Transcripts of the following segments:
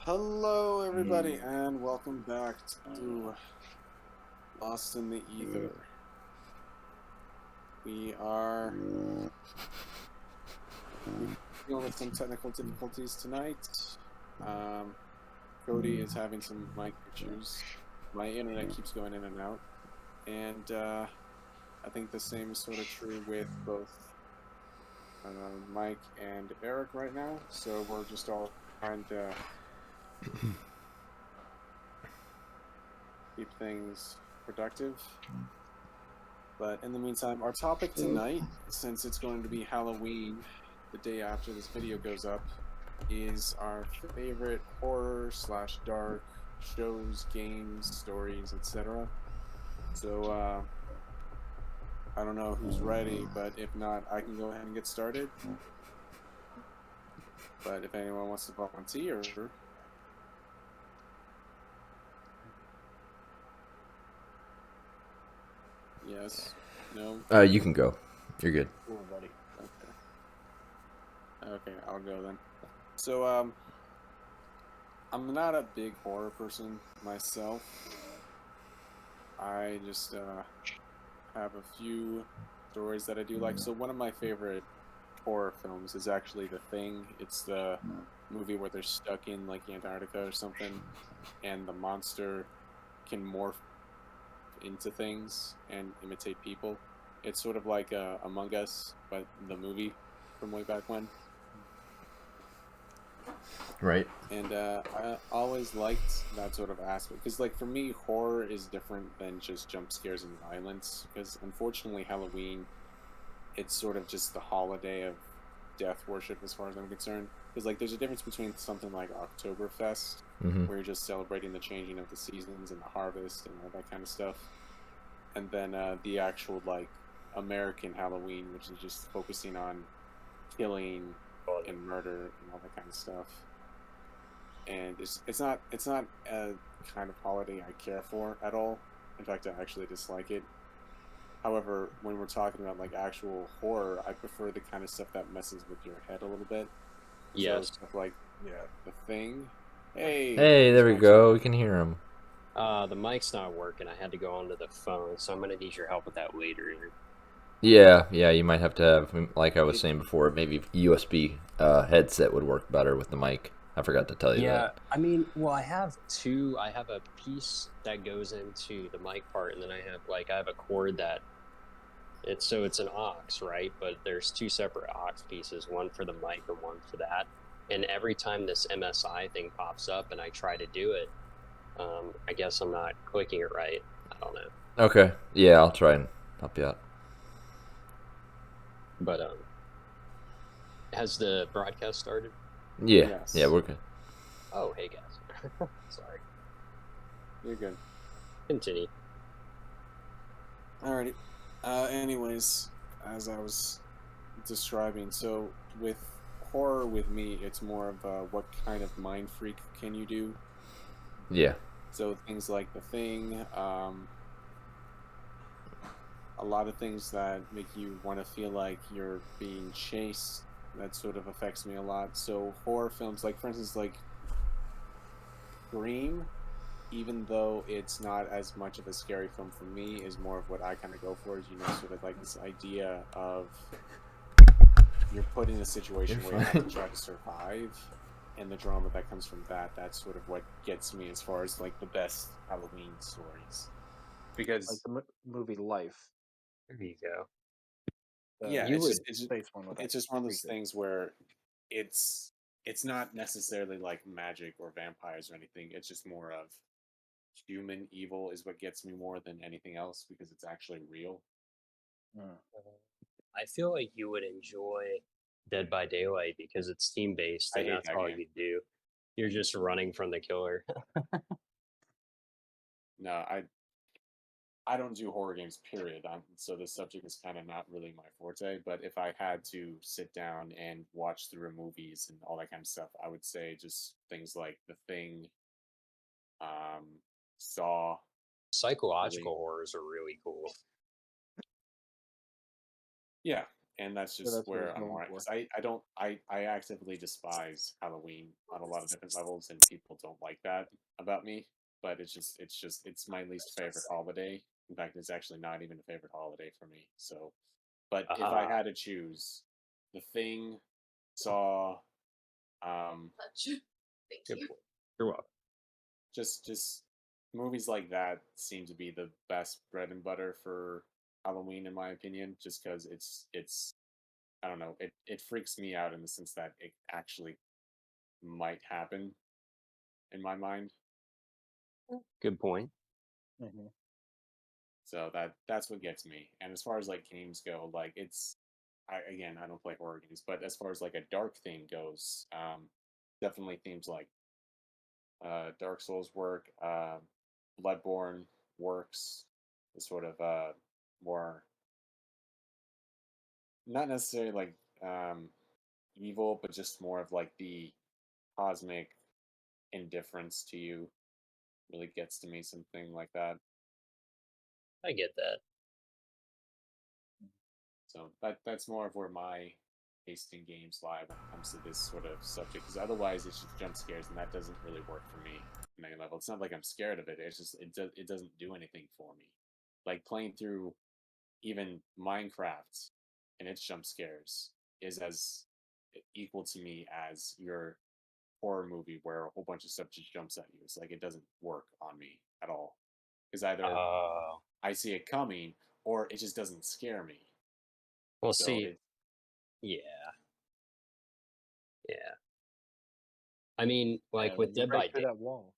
Hello, everybody, and welcome back to Lost in the Ether. We are dealing with some technical difficulties tonight. Cody is having some mic issues. My internet keeps going in and out, and I think the same is sort of true with both Mike and Eric right now. So we're just all trying to keep things productive. But in the meantime, our topic tonight, since it's going to be Halloween, the day after this video goes up, is our favorite horror/dark shows, games, stories, etc. So, I don't know who's ready, but if not, I can go ahead and get started. But if anyone wants to volunteer... Yes. No? You can go. You're good. Cool, buddy. Okay, I'll go then. So, I'm not a big horror person myself. I just have a few stories that I do like. So one of my favorite horror films is actually The Thing. It's the movie where they're stuck in like Antarctica or something, and the monster can morph into things and imitate people. It's sort of like Among Us, but the movie from way back when. Right. And I always liked that sort of aspect because, like, for me, horror is different than just jump scares and violence. Because unfortunately, Halloween, it's sort of just the holiday of death worship, as far as I'm concerned. Because, like, there's a difference between something like Oktoberfest, where you're just celebrating the changing of the seasons and the harvest and all that kind of stuff, and then the actual like American Halloween, which is just focusing on killing and murder and all that kind of stuff. And it's not a kind of holiday I care for at all. In fact, I actually dislike it. However, when we're talking about like actual horror, I prefer the kind of stuff that messes with your head a little bit. Yes. So stuff like The Thing. Hey. Hey, there we go. We can hear him. The mic's not working. I had to go onto the phone, so I'm gonna need your help with that later. Yeah, you might have to have, like I was saying before, maybe USB headset would work better with the mic. I forgot to tell you that. I mean, well, I have two. I have a piece that goes into the mic part, and then I have a cord that it's an aux, right? But there's two separate aux pieces, one for the mic and one for that. And every time this MSI thing pops up and I try to do it, I guess I'm not clicking it right. I don't know. Okay. Yeah, I'll try and help you out. But has the broadcast started? Yeah. Yes. Yeah, we're good. Oh, hey guys. Sorry. You're good. Continue. Alrighty. Anyways, as I was describing, so with horror with me, it's more of what kind of mind freak can you do? Yeah. So things like The Thing, a lot of things that make you want to feel like you're being chased, that sort of affects me a lot. So horror films, like for instance, like Scream, even though it's not as much of a scary film for me, is more of what I kind of go for, is, sort of like this idea of you're put in a situation where you have to try to survive, and the drama that comes from that, that's sort of what gets me as far as like the best Halloween stories. Because like the movie Life. There you go. Yeah, You it's would just one of those things where it's not necessarily like magic or vampires or anything. It's just more of human evil is what gets me more than anything else, because it's actually real. I feel like you would enjoy Dead by Daylight because it's team based I and hate that's that all game. you do. You're just running from the killer. No, I don't do horror games, period. So this subject is kind of not really my forte. But if I had to sit down and watch through movies and all that kind of stuff, I would say just things like The Thing, Saw. Psychological horrors are really cool. Yeah, And that's So just that's what where it's I'm known more for. because I actively despise Halloween on a lot of different levels, and people don't like that about me. But it's my least favorite holiday. In fact, it's actually not even a favorite holiday for me. So, but if I had to choose, The Thing, Saw, Good point. You're welcome. just movies like that seem to be the best bread and butter for Halloween, in my opinion. Just because it's I don't know, it freaks me out in the sense that it actually might happen in my mind. Good point. Mm-hmm. So that's what gets me. And as far as like games go, like I don't play horror games, but as far as like a dark theme goes, definitely themes like Dark Souls work, Bloodborne works, the sort of more not necessarily like evil, but just more of like the cosmic indifference to you really gets to me, something like that. I get that. So that's more of where my taste in games lie when it comes to this sort of subject. Because otherwise, it's just jump scares, and that doesn't really work for me on any level. It's not like I'm scared of it. It's just it doesn't do anything for me. Like playing through even Minecraft and its jump scares is as equal to me as your horror movie where a whole bunch of stuff just jumps at you. It's like it doesn't work on me at all. Because either I see it coming or it just doesn't scare me. Well, So see, yeah, yeah. I mean, like When with you Dead break by through Day, that wall,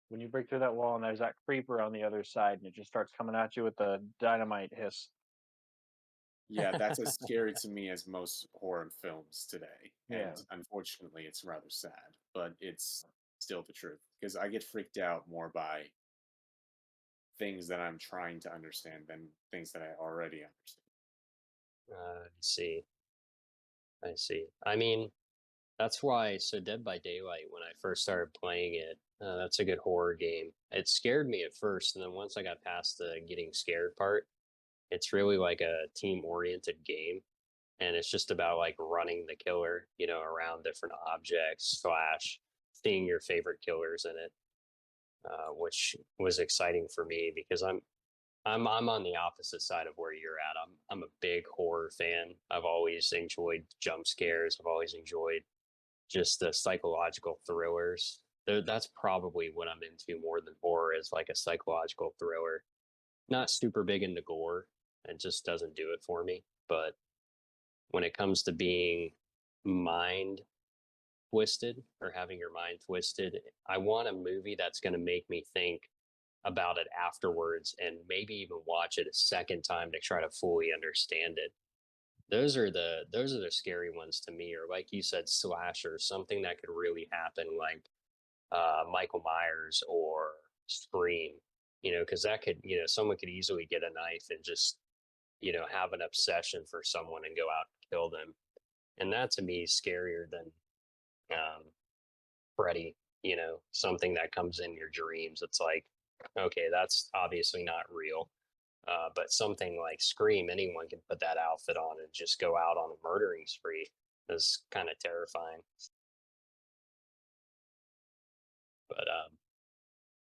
when you break through that wall and there's that creeper on the other side and it just starts coming at you with the dynamite hiss. yeah, that's as scary to me as most horror films today. Yeah. And unfortunately, it's rather sad, but it's still the truth. Because I get freaked out more by things that I'm trying to understand than things that I already understand. I see. I see. I mean, that's why. So Dead by Daylight, when I first started playing it, that's a good horror game. It scared me at first, and then once I got past the getting scared part, it's really like a team-oriented game, and it's just about like running the killer, around different objects slash seeing your favorite killers in it, which was exciting for me because I'm on the opposite side of where you're at. I'm a big horror fan. I've always enjoyed jump scares. I've always enjoyed just the psychological thrillers. That's probably what I'm into more than horror is like a psychological thriller. Not super big into gore. It just doesn't do it for me. But when it comes to being mind twisted or having your mind twisted, I want a movie that's going to make me think about it afterwards and maybe even watch it a second time to try to fully understand it. Those are the scary ones to me, or like you said, slasher, something that could really happen, like Michael Myers or Scream, because that could, someone could easily get a knife and just, have an obsession for someone and go out and kill them, and that to me is scarier than um, Freddy. Something that comes in your dreams. It's like, okay, that's obviously not real. But something like Scream, anyone can put that outfit on and just go out on a murdering spree. Is kind of terrifying. But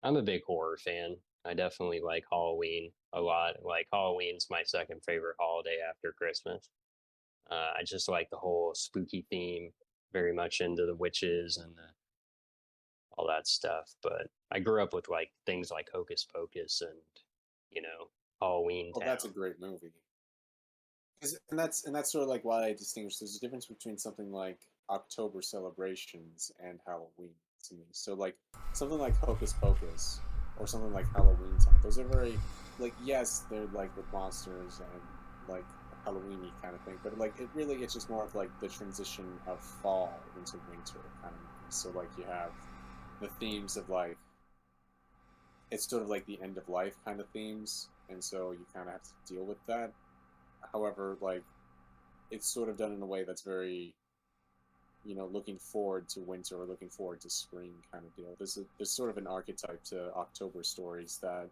I'm a big horror fan. I definitely like Halloween a lot. Like Halloween's my second favorite holiday after Christmas. I just like the whole spooky theme. Very much into the witches and all that stuff. But I grew up with like things like Hocus Pocus and Halloween Well, Town. that's a great movie. And that's sort of like why I distinguish. There's a difference between something like October celebrations and Halloween to me. So like something like Hocus Pocus or something like Halloween Time. Those are very like yes, they're like with monsters and like Halloweeny kind of thing, but like it's just more of like the transition of fall into winter kind of movie. So like you have the themes of like it's sort of like the end of life kind of themes, and so you kind of have to deal with that. However, like it's sort of done in a way that's very, looking forward to winter or looking forward to spring kind of deal. There's sort of an archetype to October stories that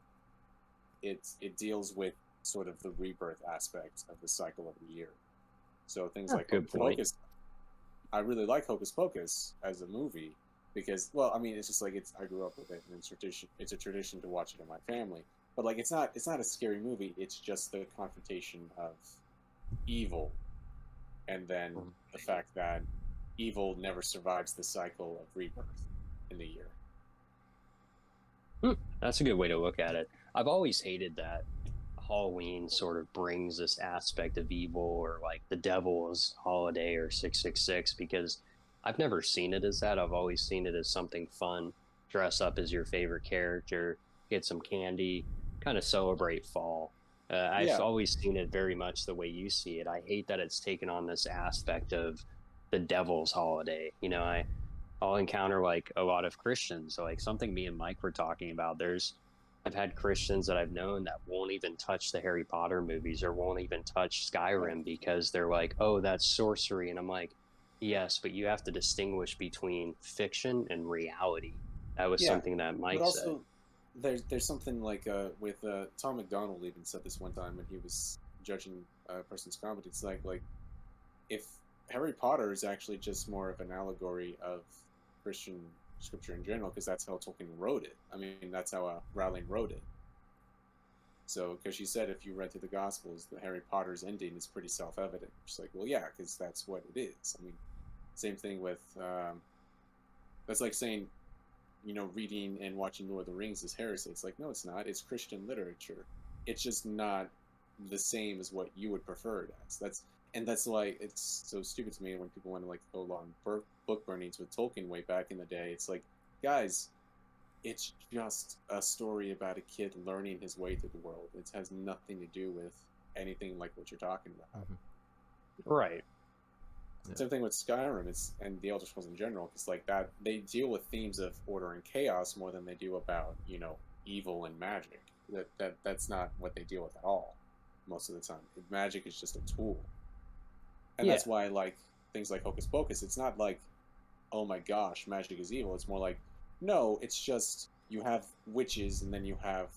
it deals with sort of the rebirth aspect of the cycle of the year. So things like good Hocus point. Pocus, I really like Hocus Pocus as a movie because, well, I mean, it's just like I grew up with it, and it's a tradition to watch it in my family. But like, it's not a scary movie. It's just the confrontation of evil, and then the fact that evil never survives the cycle of rebirth in the year. That's a good way to look at it. I've always hated that Halloween sort of brings this aspect of evil, or like the devil's holiday or 666, because I've never seen it as that. I've always seen it as something fun. Dress up as your favorite character, get some candy, kind of celebrate fall. I've Yeah, always seen it very much the way you see it. I hate that it's taken on this aspect of the devil's holiday. I'll encounter like a lot of Christians. So like something me and Mike were talking about. I've had Christians that I've known that won't even touch the Harry Potter movies or won't even touch right. Skyrim because they're like, oh, that's sorcery. And I'm like, yes, but you have to distinguish between fiction and reality. That was Yeah, something that but Mike said. also there's something like with Tom McDonald even said this one time when he was judging a person's comedy. It's like if Harry Potter is actually just more of an allegory of Christian scripture in general, because that's how Tolkien wrote it. I mean, that's how Rowling wrote it. So, because she said if you read through the Gospels, the Harry Potter's ending is pretty self-evident. She's like, well, yeah, because that's what it is. I mean, same thing with that's like saying, reading and watching Lord of the Rings is heresy. It's like, no, it's not. It's Christian literature. It's just not the same as what you would prefer it as. That's like, it's so stupid to me when people want to like go on book burnings with Tolkien way back in the day. It's like, guys, it's just a story about a kid learning his way through the world. It has nothing to do with anything like what you're talking about. Right. Yeah. Same thing with Skyrim, and the Elder Scrolls in general, because like that they deal with themes of order and chaos more than they do about evil and magic. That's not what they deal with at all most of the time. Magic is just a tool, and Yeah. that's why I like things like Hocus Pocus. It's not like, oh my gosh, magic is evil. It's more like, no, it's just you have witches and then you have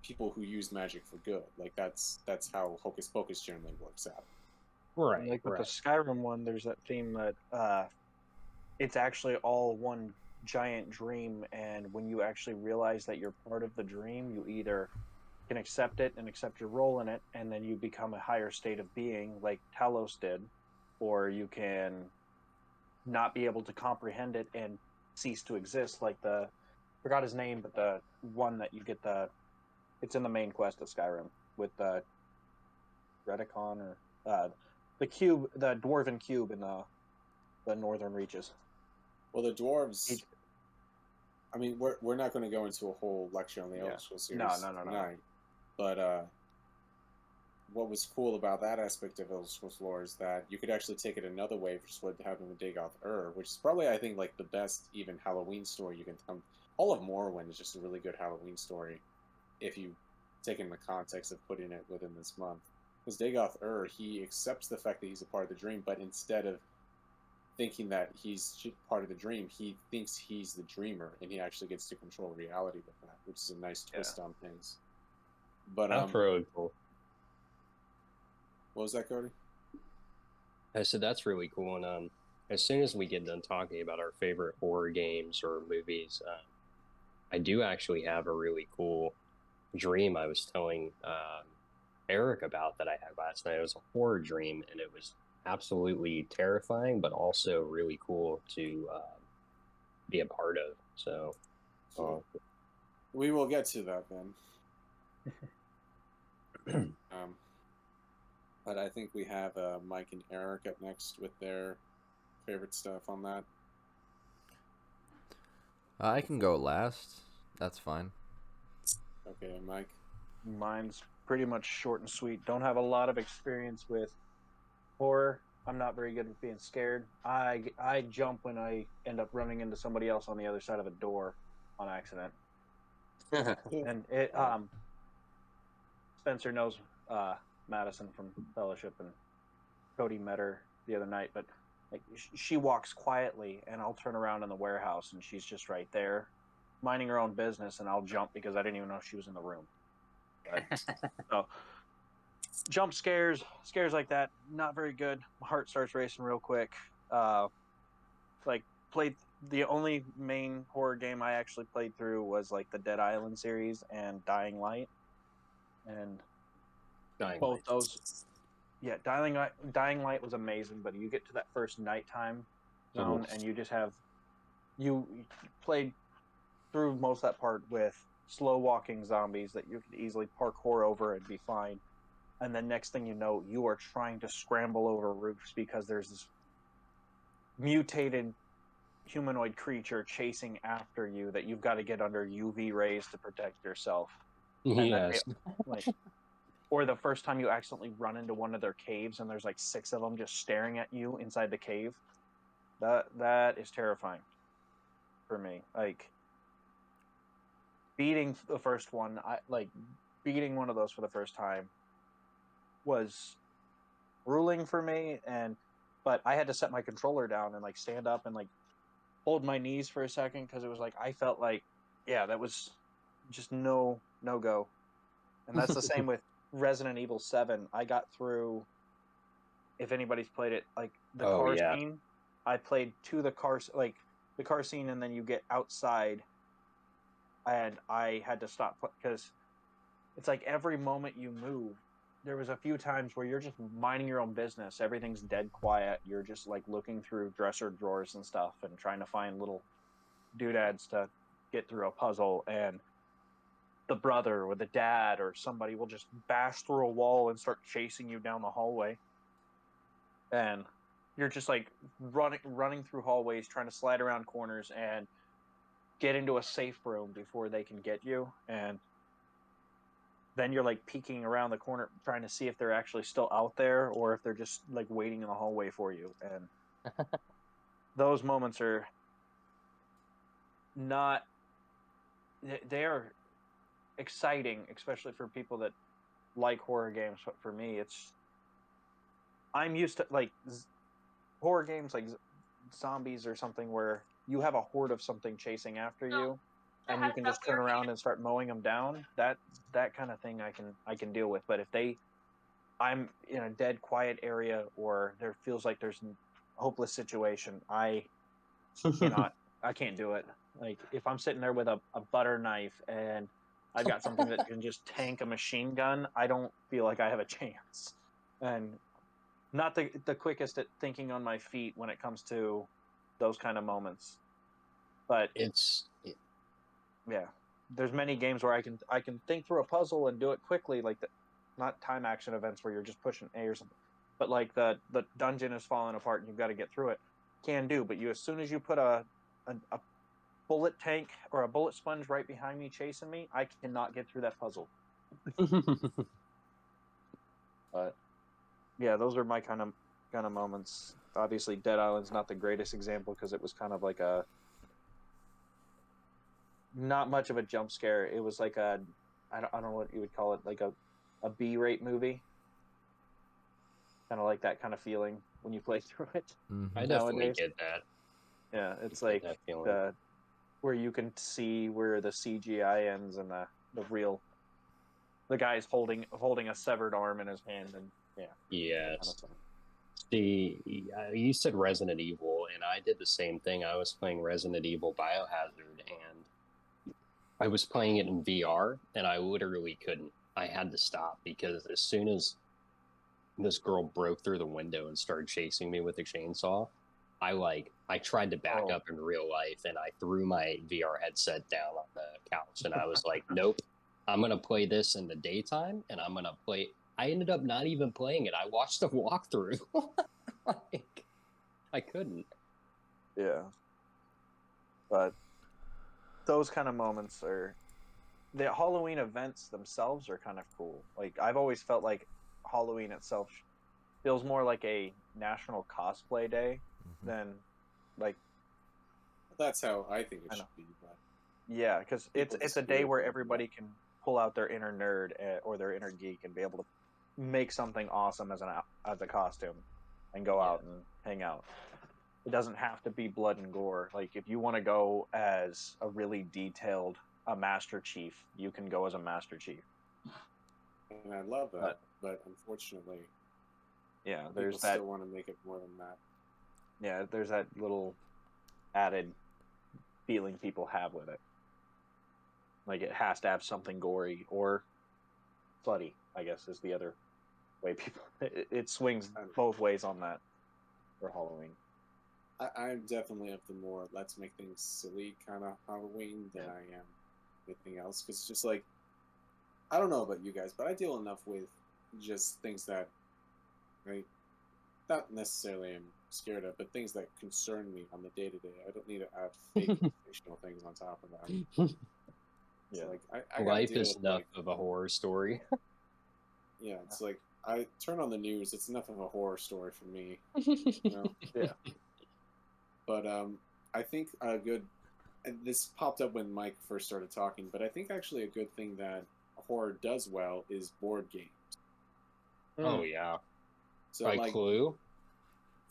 people who use magic for good. Like that's how Hocus Pocus generally works out. And like with the Right. Skyrim one, there's that theme that it's actually all one giant dream, and when you actually realize that you're part of the dream, you either can accept it and accept your role in it, and then you become a higher state of being, like Talos did, or you can not be able to comprehend it and cease to exist, like the forgot his name, but the one that you get it's in the main quest of Skyrim with the Redicon or the cube, the dwarven cube in the northern reaches. Well, the dwarves. I mean, we're not going to go into a whole lecture on the Elder Scrolls series tonight, but what was cool about that aspect of Elder Scrolls lore is that you could actually take it another way, which is what happened with Dagoth which is probably, I think, like the best even Halloween story you can come. All of Morrowind is just a really good Halloween story, if you take in the context of putting it within this month. Because Dagoth he accepts the fact that he's a part of the dream, but instead of thinking that he's part of the dream, he thinks he's the dreamer, and he actually gets to control reality with that, which is a nice twist on things. But That's really cool. what was that, Cody? I said that's really cool. And as soon as we get done talking about our favorite horror games or movies, I do actually have a really cool dream I was telling Eric about that I had last night. It was a horror dream, and it was absolutely terrifying, but also really cool to be a part of. So we will get to that then. But I think we have Mike and Eric up next with their favorite stuff on that. I can go last. That's fine. Okay, Mike. Mine's pretty much short and sweet. Don't have a lot of experience with horror. I'm not very good at being scared. I jump when I end up running into somebody else on the other side of a door on accident. And it Spencer knows Madison from Fellowship, and Cody met her the other night, but like she walks quietly, and I'll turn around in the warehouse and she's just right there minding her own business, and I'll jump because I didn't even know she was in the room. But, so jump scares like that, not very good. My heart starts racing real quick. Like played the only main horror game I actually played through was like the Dead Island series and Dying Light, and both those. Yeah, Dying Light was amazing, but you get to that first nighttime zone and you just have you played through most of that part with slow walking zombies that you could easily parkour over and be fine. And then next thing you know, you are trying to scramble over roofs because there's this mutated humanoid creature chasing after you that you've got to get under UV rays to protect yourself. Yes. Or the first time you accidentally run into one of their caves and there's like 6 of them just staring at you inside the cave. That is terrifying for me. Like beating the first one, beating one of those for the first time was grueling for me, but I had to set my controller down and like stand up and like hold my knees for a second because it was like I felt like, yeah, that was just no go. And that's the same with Resident Evil 7. I got through, if anybody's played it, like the car scene. I played to the car scene, and then you get outside, and I had to stop because it's like every moment you move, there was a few times where you're just minding your own business. Everything's dead quiet. You're just like looking through dresser drawers and stuff and trying to find little doodads to get through a puzzle, and the brother or the dad or somebody will just bash through a wall and start chasing you down the hallway. And you're just like running through hallways, trying to slide around corners and get into a safe room before they can get you. And then you're like peeking around the corner, trying to see if they're actually still out there or if they're just like waiting in the hallway for you. And those moments are not, they are exciting, especially for people that like horror games. But for me, I'm used to like horror games like zombies or something where you have a horde of something chasing after you and you can just turn around and start mowing them down. That kind of thing I can deal with. But if I'm in a dead quiet area or there feels like there's a hopeless situation, I can't do it. Like if I'm sitting there with a butter knife and I've got something that can just tank a machine gun, I don't feel like I have a chance. And not the quickest at thinking on my feet when it comes to those kind of moments. But yeah, there's many games where I can think through a puzzle and do it quickly, like not time action events where you're just pushing A or something, but like the dungeon is falling apart and you've got to get through it. Can do, but as soon as you put a bullet tank or a bullet sponge right behind me chasing me, I cannot get through that puzzle. But yeah, those are my kind of moments. Obviously, Dead Island's not the greatest example because it was kind of like not much of a jump scare. It was like I don't know what you would call it, like a B-rate movie. Kind of like that kind of feeling when you play through it. Mm-hmm. I definitely get that. Yeah, it's like where you can see where the CGI ends and the guy's holding a severed arm in his hand, and yeah. Yes. You said Resident Evil, and I did the same thing. I was playing Resident Evil Biohazard, and I was playing it in VR, and I literally couldn't. I had to stop because as soon as this girl broke through the window and started chasing me with a chainsaw, I tried to back up in real life, and I threw my VR headset down on the couch, and I was like, nope, I'm going to play this in the daytime, and I'm going to play. I ended up not even playing it. I watched the walkthrough. I couldn't. Yeah. But those kind of moments the Halloween events themselves are kind of cool. Like I've always felt like Halloween itself feels more like a national cosplay day than like. That's how I think it should be. But yeah, because it's a day where everybody can pull out their inner nerd or their inner geek and be able to make something awesome as a costume and go out and hang out. It doesn't have to be blood and gore. Like if you want to go as a really detailed Master Chief, you can go as a Master Chief. and I love that. But unfortunately, yeah, people there's that. still want to make it more than that. Yeah, there's that little added feeling people have with it. Like it has to have something gory or slutty, I guess, is the other way people. It swings both ways on that for Halloween. I'm definitely of the more let's make things silly kind of Halloween than I am anything else. Because it's just like, I don't know about you guys, but I deal enough with just things that I not necessarily am scared of, but things that concern me on the day to day. I don't need to add fake fictional things on top of that. Yeah, so like I gotta Life deal is with enough like, of a horror story. yeah, it's like I turn on the news. It's enough of a horror story for me. You know? yeah. But I think a good. And this popped up when Mike first started talking, but I think actually a good thing that horror does well is board games. Oh yeah, So like Clue.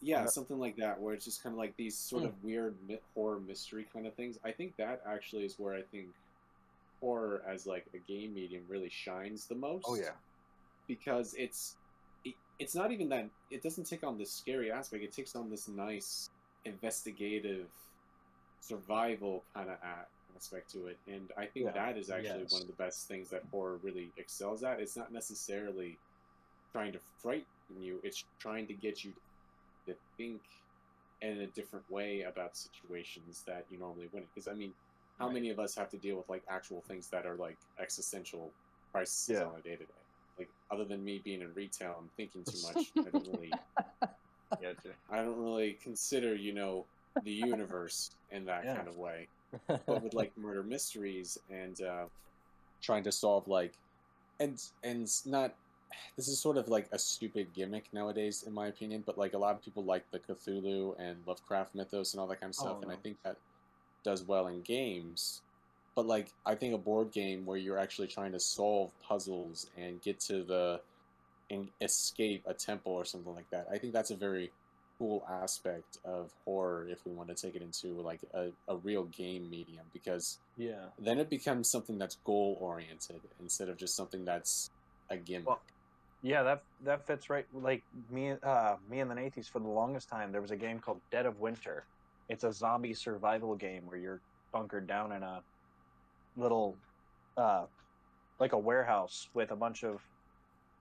Yeah, something like that, where it's just kind of like these sort of weird horror mystery kind of things. I think that actually is where I think horror as like a game medium really shines the most. Oh yeah, because it's not even that it doesn't take on this scary aspect. It takes on this nice investigative survival kind of aspect to it, and I think that is actually one of the best things that horror really excels at. It's not necessarily trying to frighten you; it's trying to get you to think in a different way about situations that you normally wouldn't. Because I mean, how many of us have to deal with like actual things that are like existential crises on a day to day? Like, other than me being in retail and thinking too much, I don't really consider, the universe in that kind of way. But with like murder mysteries and trying to solve like, and not, this is sort of like a stupid gimmick nowadays, in my opinion. But like a lot of people like the Cthulhu and Lovecraft mythos and all that kind of stuff, and I think that does well in games. But like, I think a board game where you're actually trying to solve puzzles and get to and escape a temple or something like that, I think that's a very cool aspect of horror if we want to take it into like a real game medium, because then it becomes something that's goal oriented instead of just something that's a gimmick. Well, yeah, that fits right. Like me and the Nathies, for the longest time, there was a game called Dead of Winter. It's a zombie survival game where you're bunkered down in a little, like a warehouse with a bunch of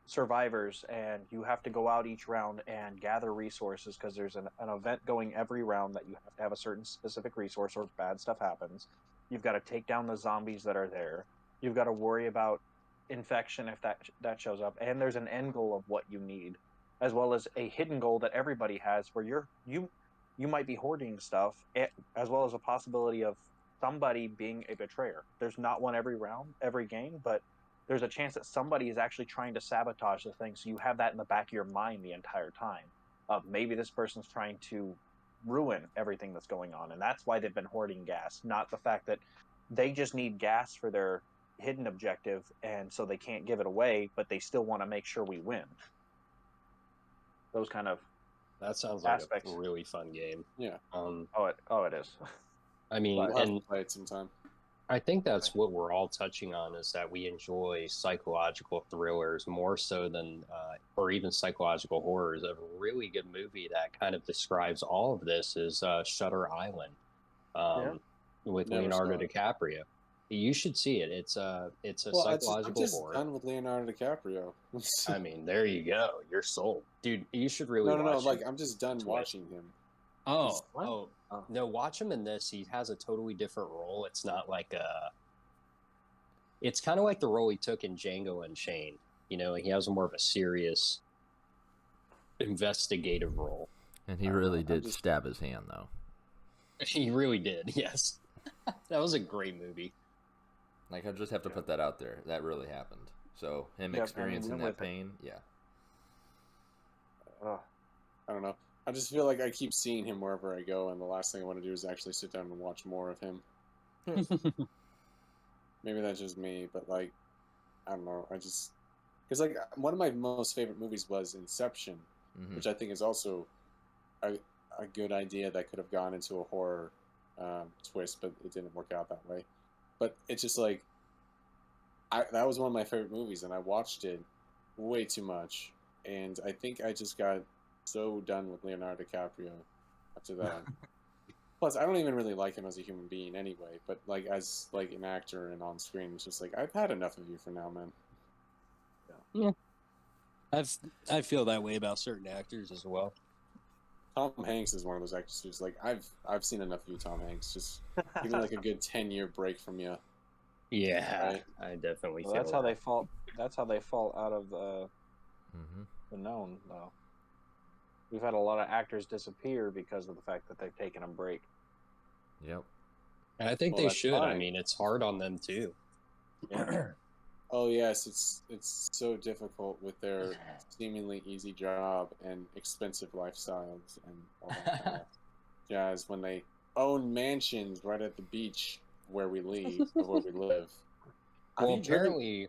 survivors, and you have to go out each round and gather resources because there's an event going every round that you have to have a certain specific resource or bad stuff happens. You've got to take down the zombies that are there. You've got to worry about infection if that shows up, and there's an end goal of what you need, as well as a hidden goal that everybody has where you might be hoarding stuff, as well as a possibility of somebody being a betrayer. There's not one every round, every game, but there's a chance that somebody is actually trying to sabotage the thing. So you have that in the back of your mind the entire time. Maybe this person's trying to ruin everything that's going on. And that's why they've been hoarding gas, not the fact that they just need gas for their hidden objective. And so they can't give it away, but they still want to make sure we win. Those kind of that sounds like a really fun game. Yeah. It is. I mean, we'll have to play it sometime. I think that's what we're all touching on, is that we enjoy psychological thrillers more so than, or even psychological horrors. A really good movie that kind of describes all of this is Shutter Island, with Leonardo DiCaprio. You should see it. It's a psychological horror. I'm just done with Leonardo DiCaprio. I mean, there you go. You're sold, dude. You should really watch. No. Like, I'm just done watching him. No, watch him in this. He has a totally different role. It's not like it's kind of like the role he took in Django Unchained. He has more of a serious investigative role. And he really did stab his hand, though. He really did, yes. That was a great movie. Like, I just have to put that out there. That really happened. So, him experiencing that pain, I don't know. I just feel like I keep seeing him wherever I go, and the last thing I want to do is actually sit down and watch more of him. Maybe that's just me, but like, I don't know. Because like one of my most favorite movies was Inception, which I think is also a good idea that could have gone into a horror twist, but it didn't work out that way. But it's just like, that was one of my favorite movies, and I watched it way too much, and I think I just got so done with Leonardo DiCaprio after that. Plus, I don't even really like him as a human being anyway, but like as like an actor and on screen, it's just like I've had enough of you for now, man. Yeah. I feel that way about certain actors as well. Tom Hanks is one of those actors who's like, I've seen enough of you, Tom Hanks. Just give me like a good 10-year break from you. Yeah, Right? I definitely Well, feel that's how that. they fall. That's how they fall out of Mm-hmm. the known, though. We've had a lot of actors disappear because of the fact that they've taken a break. Yep. And I think Well, they that's should. I fine. mean, it's hard on them too. Yeah. Oh yes, it's so difficult with their seemingly easy job and expensive lifestyles and all that kind of jazz when they own mansions right at the beach where we live. Have Well, you driven? apparently,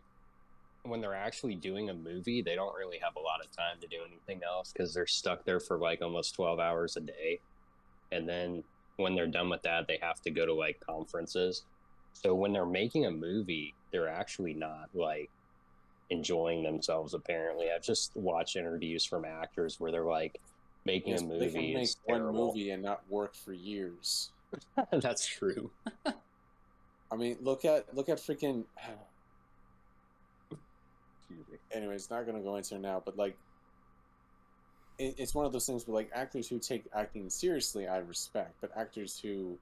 when they're actually doing a movie, they don't really have a lot of time to do anything else because they're stuck there for like almost 12 hours a day. And then when they're done with that, they have to go to like conferences. So when they're making a movie, they're actually not like enjoying themselves, apparently. I've just watched interviews from actors where they're like, making a Yes, but they can movie make is one terrible. movie and not work for years. That's true. I mean, look at freaking. Excuse me. Anyways, not gonna go into it now, but like, it's one of those things where like actors who take acting seriously, I respect, but actors who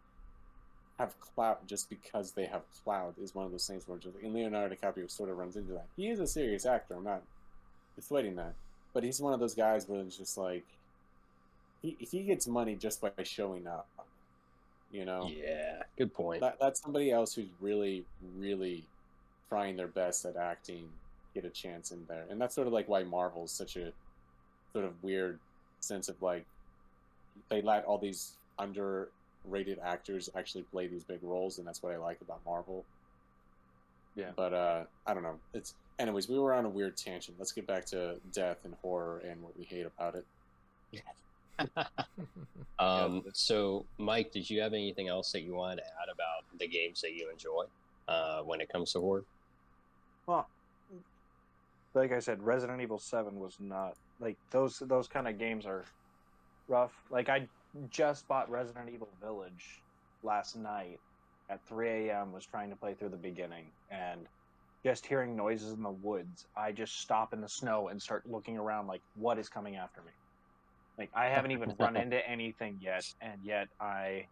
have clout just because they have clout is one of those things where just, and Leonardo DiCaprio sort of runs into that. He is a serious actor. I'm not dissuading that, but he's one of those guys where it's just like he gets money just by showing up. You know, Yeah, good point. that's somebody else who's really, really trying their best at acting get a chance in there, and that's sort of like why Marvel's such a sort of weird sense of like they let all these underrated actors actually play these big roles, and that's what I like about Marvel. Yeah. But I don't know. It's anyways. We were on a weird tangent. Let's get back to death and horror and what we hate about it. So, Mike, did you have anything else that you wanted to add about the games that you enjoy when it comes to horror? Well, like I said, Resident Evil 7 was not like those kind of games are rough. Like I just bought Resident Evil Village last night at 3 a.m. was trying to play through the beginning and just hearing noises in the woods, I just stop in the snow and start looking around like what is coming after me. Like I haven't even run into anything yet, and yet I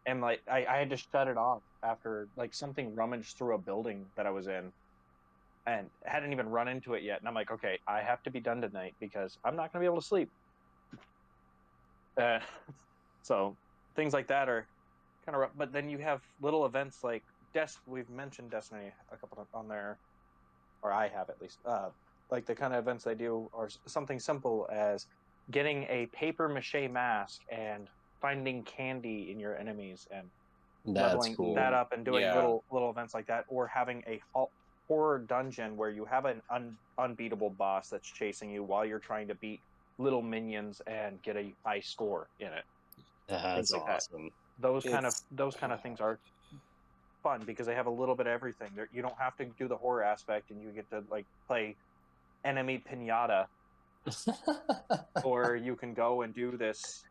am like I had to shut it off after like something rummaged through a building that I was in and hadn't even run into it yet. And I'm like, okay, I have to be done tonight because I'm not going to be able to sleep. So things like that are kind of rough. But then you have little events like we've mentioned Destiny a couple on there, or I have at least. Like the kind of events they do are something simple as getting a paper mache mask and finding candy in your enemies and That's leveling cool. that up and doing Yeah. little events like that, or having a horror dungeon where you have an unbeatable boss that's chasing you while you're trying to beat little minions and get a high score in it. That's like that. awesome. Those kind of things are fun because they have a little bit of everything. You don't have to do the horror aspect, and you get to like play enemy pinata, or you can go and do this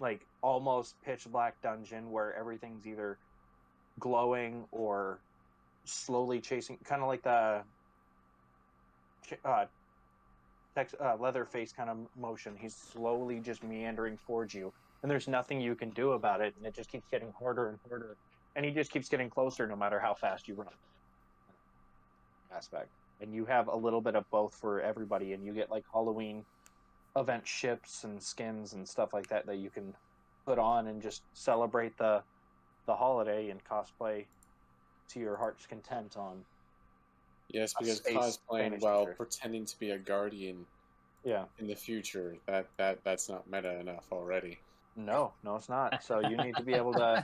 like almost pitch black dungeon where everything's either glowing or slowly chasing, kind of like the Leatherface kind of motion. He's slowly just meandering towards you, and there's nothing you can do about it, and it just keeps getting harder and harder, and he just keeps getting closer no matter how fast you run. Aspect, and you have a little bit of both for everybody, and you get like Halloween event ships and skins and stuff like that that you can put on and just celebrate the holiday and cosplay to your heart's content on. Yes, because space cosplaying fantasy while trip. pretending to be a guardian Yeah. in the future, that's not meta enough already. No, it's not. So you need to be able to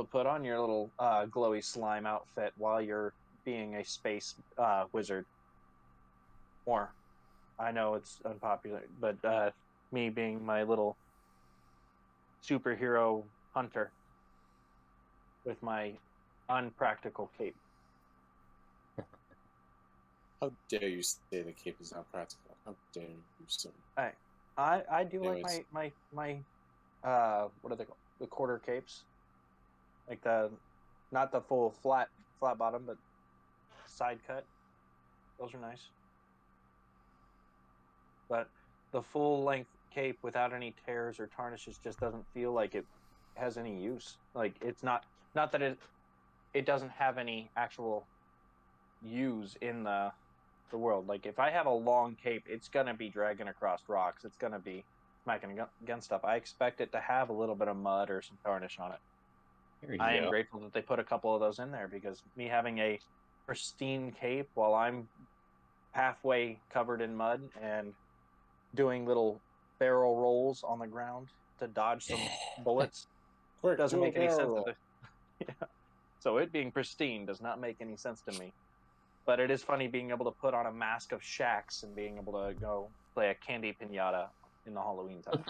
put on your little glowy slime outfit while you're being a space wizard. Or I know it's unpopular, but me being my little superhero hunter with my unpractical cape. How dare you say the cape is not practical? How dare you, sir? I do Anyways. like my what are they called? The quarter capes, like not the full flat bottom, but side cut. Those are nice. But the full length cape without any tears or tarnishes just doesn't feel like it has any use. Like it's not that it doesn't have any actual use in the world. Like if I have a long cape, it's gonna be dragging across rocks. It's gonna be smacking against stuff. I expect it to have a little bit of mud or some tarnish on it. I am grateful that they put a couple of those in there, because me having a pristine cape while I'm halfway covered in mud and doing little barrel rolls on the ground to dodge some bullets doesn't make any sense. Yeah. So it being pristine does not make any sense to me. But it is funny being able to put on a mask of shacks and being able to go play a candy pinata in the Halloween time.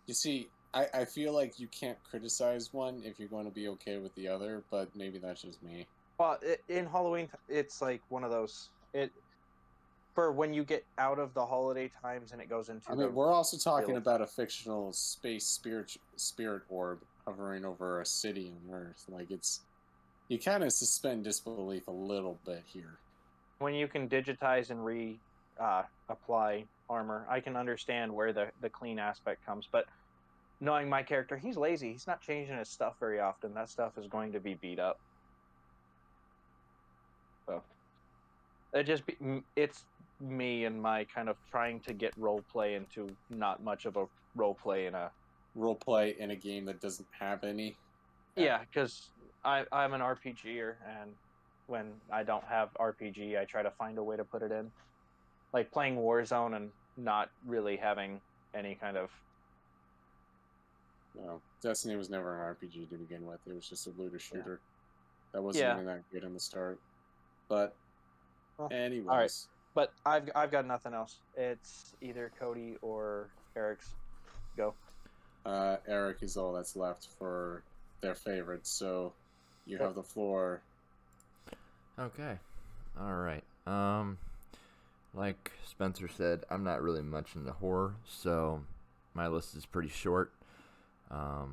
You see, I feel like you can't criticize one if you're going to be okay with the other, but maybe that's just me. Well, in Halloween, it's like one of those... For when you get out of the holiday times and it goes into... I mean, we're also talking about a fictional space spirit orb hovering over a city on Earth. Like, it's... You kind of suspend disbelief a little bit here. When you can digitize and apply armor, I can understand where the clean aspect comes. But knowing my character, he's lazy. He's not changing his stuff very often. That stuff is going to be beat up. So it's me and my kind of trying to get role play into not much of a role play in a game that doesn't have any. Yeah, because I'm an RPGer, and when I don't have RPG, I try to find a way to put it in. Like playing Warzone and not really having any kind of... No, Destiny was never an RPG to begin with. It was just a looter shooter. That wasn't even that good in the start. But anyways. All right. But I've got nothing else. It's either Cody or Eric's go. Eric is all that's left for their favorites, so you have the floor. Okay. All right. Like Spencer said, I'm not really much into horror, so my list is pretty short. I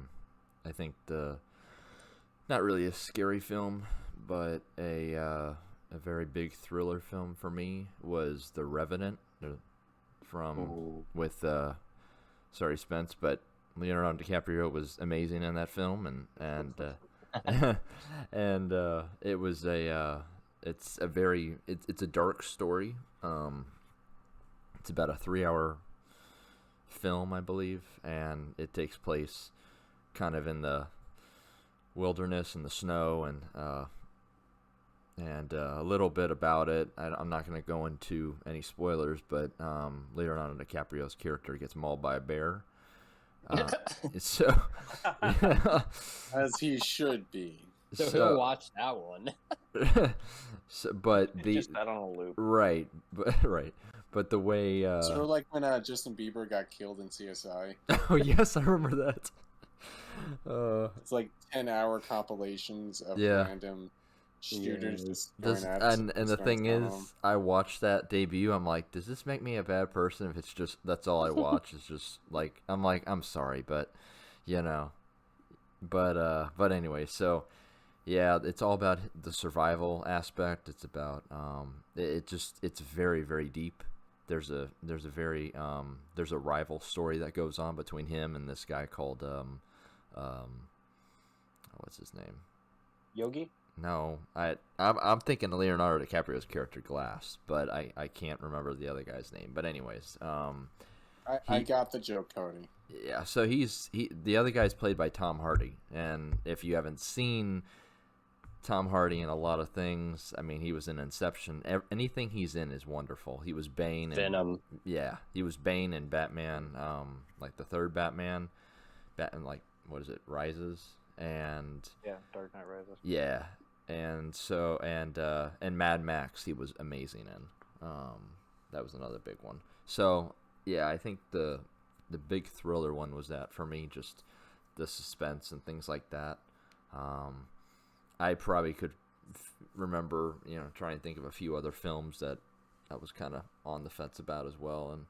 think not really a scary film, but a very big thriller film for me was The Revenant, sorry Spence, but Leonardo DiCaprio was amazing in that film, and it was it's a dark story. It's about a 3-hour film, I believe, and it takes place kind of in the wilderness and the snow, and a little bit about it. I'm not going to go into any spoilers, but Leonardo DiCaprio's character gets mauled by a bear. So as he should be. So he'll watch that one. But just that on a loop, right? But the way sort of like when Justin Bieber got killed in CSI. Oh yes, I remember that. It's like 10-hour compilations of random shooters just going at and the thing is, I watched that debut. I'm like, does this make me a bad person if it's just that's all I watch? Is just like I'm sorry, but but anyway, so yeah, it's all about the survival aspect. It's about it's very, very deep. There's a very there's a rival story that goes on between him and this guy called what's his name? Yogi? No, I'm thinking of Leonardo DiCaprio's character Glass, but I can't remember the other guy's name. But anyways, I got the joke, Cody. Yeah, so the other guy's played by Tom Hardy, and if you haven't seen Tom Hardy in a lot of things, I mean, he was in Inception. Anything he's in is wonderful. He was Bane. Venom. Yeah, he was Bane in Batman, like the third Batman, like what is it, Rises, and Dark Knight Rises. Yeah, and so and Mad Max, he was amazing in. That was another big one. So yeah, I think the big thriller one was that for me, just the suspense and things like that. I probably could remember, trying to think of a few other films that I was kind of on the fence about as well, and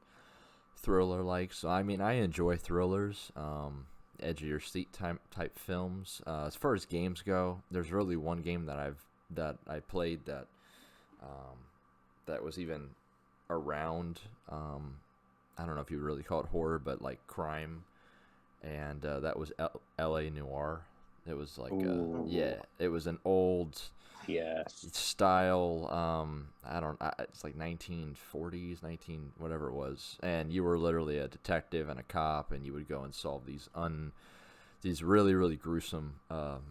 thriller-like. So, I mean, I enjoy thrillers, edge of your seat type films. As far as games go, there's really one game that I played that was even around. I don't know if you really call it horror, but like crime, and that was L.A. Noire. It was like it was an old style. It's like 1940s, whatever it was, and you were literally a detective and a cop, and you would go and solve these really, really gruesome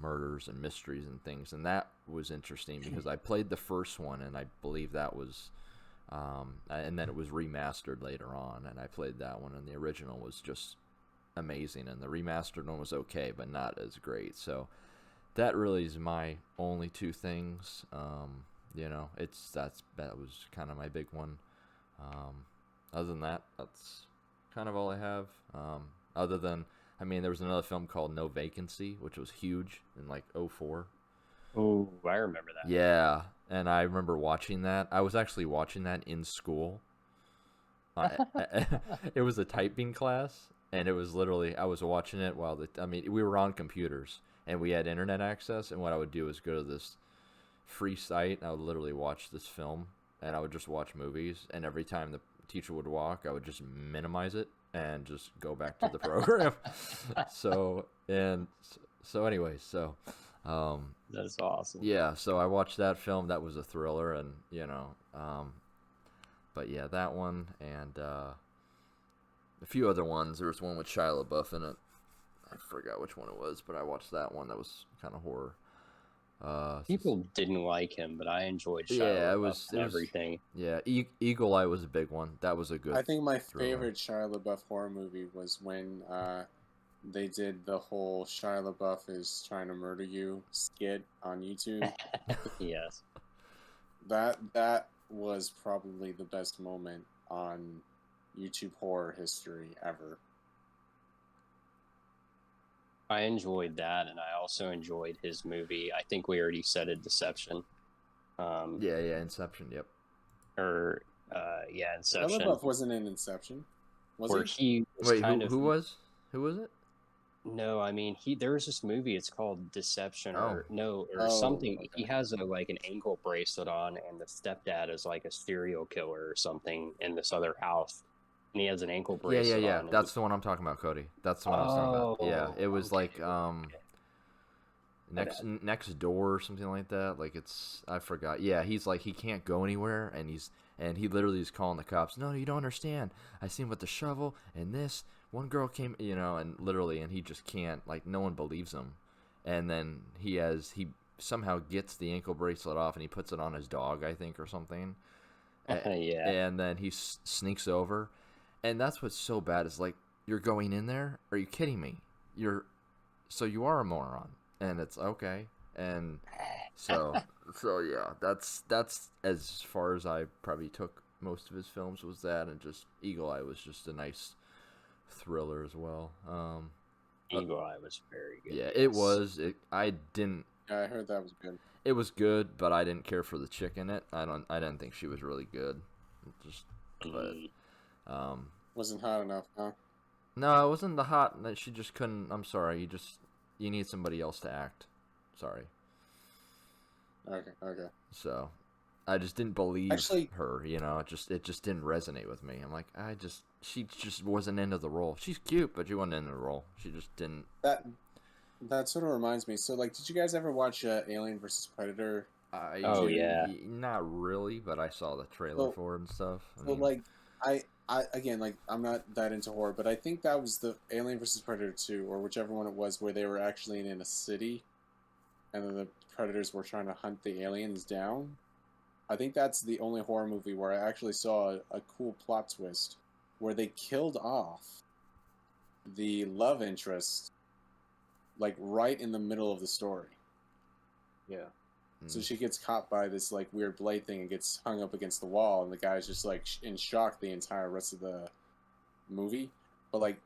murders and mysteries and things. And that was interesting because I played the first one, and I believe that was, and then it was remastered later on, and I played that one, and the original was just amazing, and the remastered one was okay, but not as great. So that really is my only two things. That was kind of my big one. Other than that, that's kind of all I have. Other than, I mean, there was another film called No Vacancy, which was huge in like '04. Oh, I remember that. Yeah, and I remember watching that. I was actually watching that in school. It was a typing class, and it was literally, I was watching it while we were on computers, and we had internet access, and what I would do is go to this free site, and I would literally watch this film, and I would just watch movies, and every time the teacher would walk, I would just minimize it and just go back to the program. That's awesome. Yeah, so I watched that film. That was a thriller, and but yeah, that one, and a few other ones. There was one with Shia LaBeouf in it. I forgot which one it was, but I watched that one. That was kind of horror. People didn't like him, but I enjoyed Shia Yeah, LaBeouf and everything. Yeah, Eagle Eye was a big one. That was a good. I think my thriller. favorite Shia LaBeouf horror movie was when they did the whole Shia LaBeouf is trying to murder you skit on YouTube. Yes. That was probably the best moment on YouTube horror history ever. I enjoyed that, and I also enjoyed his movie. I think we already said it, Deception. Inception. Yep. Inception. Shia LaBeouf wasn't in Inception, was he? Wait, who was? Who was it? No, I mean there was this movie. It's called Deception, something. Okay. He has an ankle bracelet on, and the stepdad is like a serial killer or something in this other house, and he has an ankle bracelet. Yeah. on. That's the one I'm talking about, Cody. That's the one I was talking about. Yeah, it was next door or something like that. Like I forgot. Yeah, he's like he can't go anywhere, and he literally is calling the cops. No, you don't understand. I seen him with the shovel and this. One girl came, and literally, and he just can't, like, no one believes him. And then he somehow gets the ankle bracelet off, and he puts it on his dog, I think, or something. Yeah. And then he sneaks over. And that's what's so bad is, like, you're going in there? Are you kidding me? So you are a moron. And it's okay. And so yeah, that's as far as I probably took most of his films was that, and just Eagle Eye was just a nice thriller as well. Eagle Eye was very good. Yeah, it was. I heard that was good. It was good, but I didn't care for the chick in it. I didn't think she was really good. Wasn't hot enough, huh? No, it wasn't the hot. She just couldn't. I'm sorry. You need somebody else to act. Sorry. Okay. So, I just didn't believe her. It just didn't resonate with me. I'm like, she just wasn't into the role. She's cute, but she wasn't into the role. She just didn't. That sort of reminds me. So, like, did you guys ever watch Alien vs. Predator? Yeah. Not really, but I saw the trailer for it and stuff. I'm not that into horror, but I think that was the Alien vs. Predator 2, or whichever one it was, where they were actually in a city, and then the predators were trying to hunt the aliens down. I think that's the only horror movie where I actually saw a cool plot twist, where they killed off the love interest, like, right in the middle of the story. Yeah. So she gets caught by this, like, weird blade thing and gets hung up against the wall, and the guy's just, like, in shock the entire rest of the movie. But, like,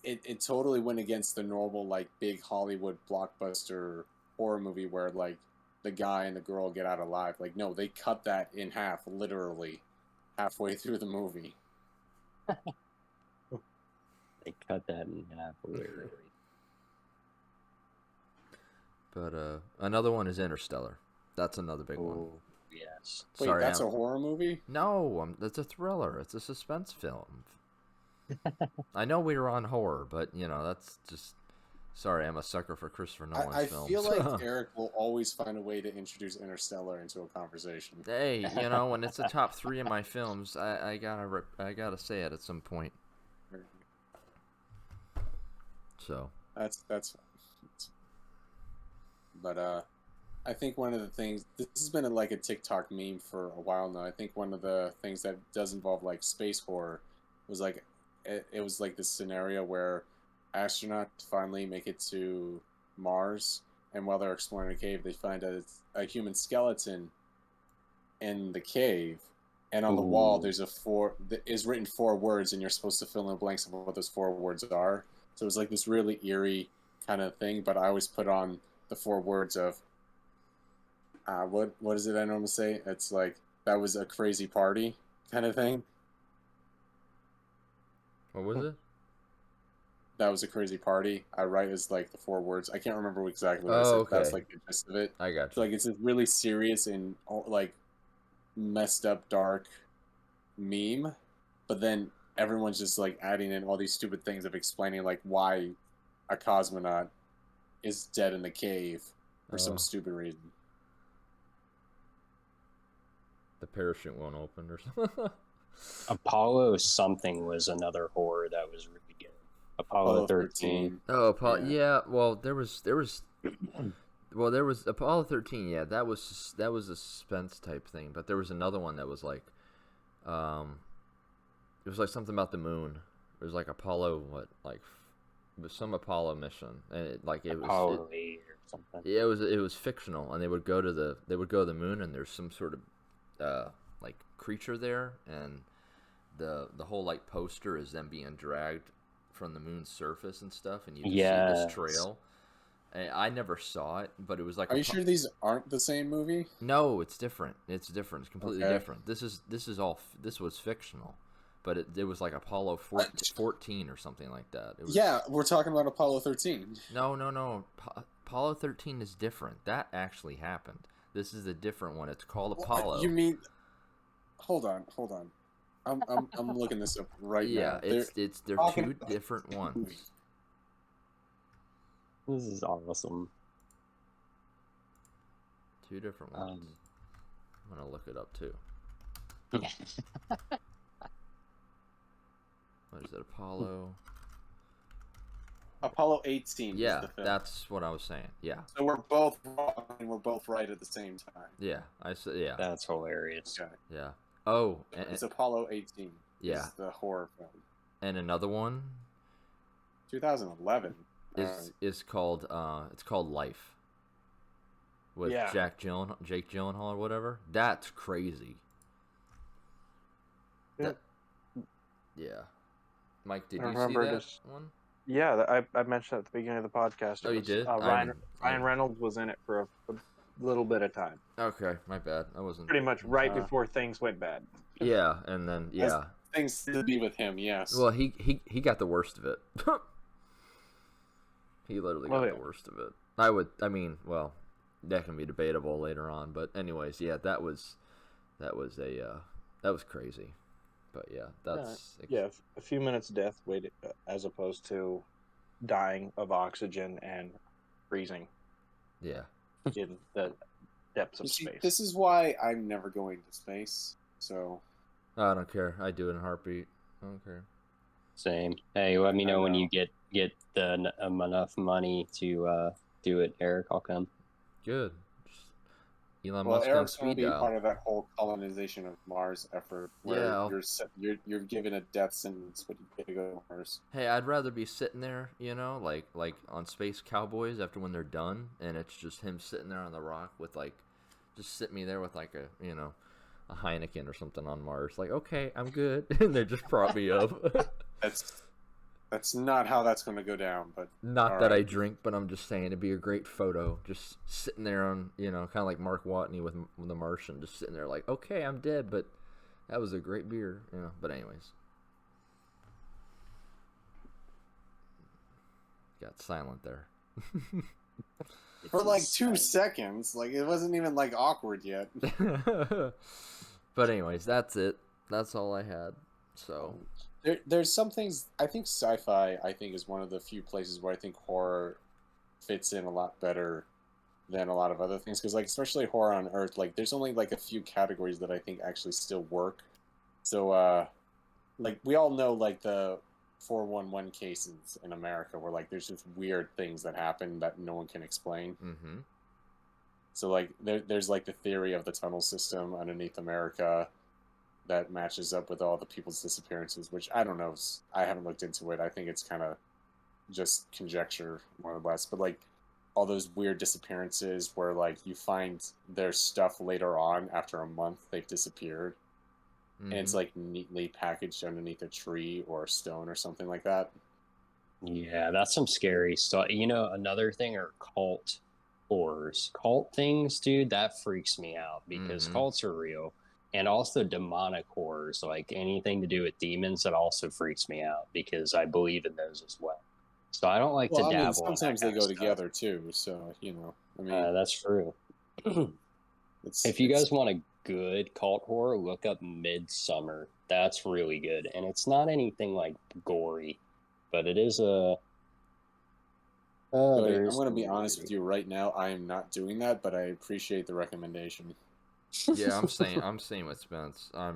it totally went against the normal like big Hollywood blockbuster horror movie where like the guy and the girl get out alive. Like no, they cut that in half, literally halfway through the movie. They cut that in half. Literally. But another one is Interstellar. That's another big one. Oh, yes. Wait, Sorry, that's a horror movie? No, it's a thriller. It's a suspense film. I know we were on horror, but you know that's just. Sorry, I'm a sucker for Christopher Nolan's I films. feel like Eric will always find a way to introduce Interstellar into a conversation. Hey, you know, when it's the top 3 of my films, I gotta say it at some point. So That's but I think one of the things, this has been like a TikTok meme for a while now. I think one of the things that does involve like space horror was like it was like this scenario where astronauts finally make it to Mars, and while they're exploring the cave, they find a human skeleton in the cave, and on the wall there's is written 4 words, and you're supposed to fill in the blanks of what those 4 words are. So it was like this really eerie kind of thing, but I always put on the 4 words of what is it I normally say? It's like, that was a crazy party kind of thing. what was it? That was a crazy party. I write as like the 4 words. I can't remember exactly what I said. Okay. That's like the gist of it. I got So you. like it's a really serious and like messed up dark meme, but then everyone's just like adding in all these stupid things of explaining like why a cosmonaut is dead in the cave for some stupid reason. The parachute won't open or something. Apollo something was another horror that was really good. Apollo 13. Oh, yeah. Well, there was Apollo 13. Yeah, that was a suspense type thing. But there was another one that was like, it was like something about the moon. It was like Apollo, it was some Apollo mission, and it was Apollo 8 or something. Yeah, it was fictional, and they would go to the moon, and there's some sort of like creature there, and the whole like poster is them being dragged from the moon's surface and stuff, and you just see this trail. And I never saw it, but it was like. Are you sure these aren't the same movie? No, it's different. It's different. It's completely different. This was fictional, but it was like Apollo 14 or something like that. Yeah, we're talking about Apollo 13. No. Apollo 13 is different. That actually happened. This is a different one. It's called Apollo. You mean? Hold on. I'm looking this up right now. Yeah, they're 2 different ones. This is awesome. 2 different ones. I'm gonna look it up too. What is it? Apollo 18. Yeah, that's what I was saying. Yeah. So we're both wrong and we're both right at the same time. Yeah, I said yeah. That's hilarious. Okay. Yeah. Oh, it's Apollo 18. Yeah. It's the horror film. And another one 2011 is called it's called Life. With Jake Gyllenhaal or whatever. That's crazy. Yeah. Mike, did you see that one? Yeah, I mentioned at the beginning of the podcast. Oh, you did? Ryan Reynolds was in it for a little bit of time. Okay, my bad. I wasn't. Pretty much right before things went bad. Yeah, and then things to be with him. Yes. Well, he got the worst of it. He literally got the worst of it. Well, that can be debatable later on, but anyways, yeah, that was crazy. But yeah, that's a few minutes death waited as opposed to dying of oxygen and freezing. Yeah. In the depths of space. This is why I'm never going to space. So I don't care. I do it in a heartbeat. I don't care. Same. Hey, let me know when you get enough money to do it, Eric. I'll come. Good. Elon Musk on Eric's going to speed be dial. part of that whole colonization of Mars effort, where you're given a death sentence, but you get to go to Mars. Hey, I'd rather be sitting there, like on Space Cowboys after when they're done, and it's just him sitting there on the rock with just sit me there with a Heineken or something on Mars. Like, okay, I'm good, and they just prop me up. That's not how that's going to go down, but Not all that I right. drink, but I'm just saying it'd be a great photo, just sitting there on, kind of like Mark Watney with The Martian, just sitting there like, okay, I'm dead, but that was a great beer, But anyways, got silent there. For like 2 seconds, like it wasn't even like awkward yet. But anyways, that's it. That's all I had. So There's some things. I think sci-fi. I think is one of the few places where I think horror fits in a lot better than a lot of other things. Because like especially horror on Earth, like there's only like a few categories that I think actually still work. So like we all know like the 411 cases in America where like there's just weird things that happen that no one can explain. Mm-hmm. So like there's like the theory of the tunnel system underneath America that matches up with all the people's disappearances, which I don't know. I haven't looked into it. I think it's kind of just conjecture more or less. But like all those weird disappearances where like you find their stuff later on after a month they've disappeared, and it's like neatly packaged underneath a tree or a stone or something like that. Yeah, that's some scary stuff. You know, another thing are cult horrors. Cult things, dude, that freaks me out because cults are real. And also demonic horrors, like anything to do with demons, that also freaks me out because I believe in those as well. So I don't like to Well, I mean, dabble in that sometimes they kind go of stuff. together too. So I mean, That's true. If you guys want a good cult horror, look up Midsummer. That's really good, and it's not anything like gory, but it is a. I'm going to be honest with you right now. I am not doing that, but I appreciate the recommendation. Yeah, I'm saying with Spence. I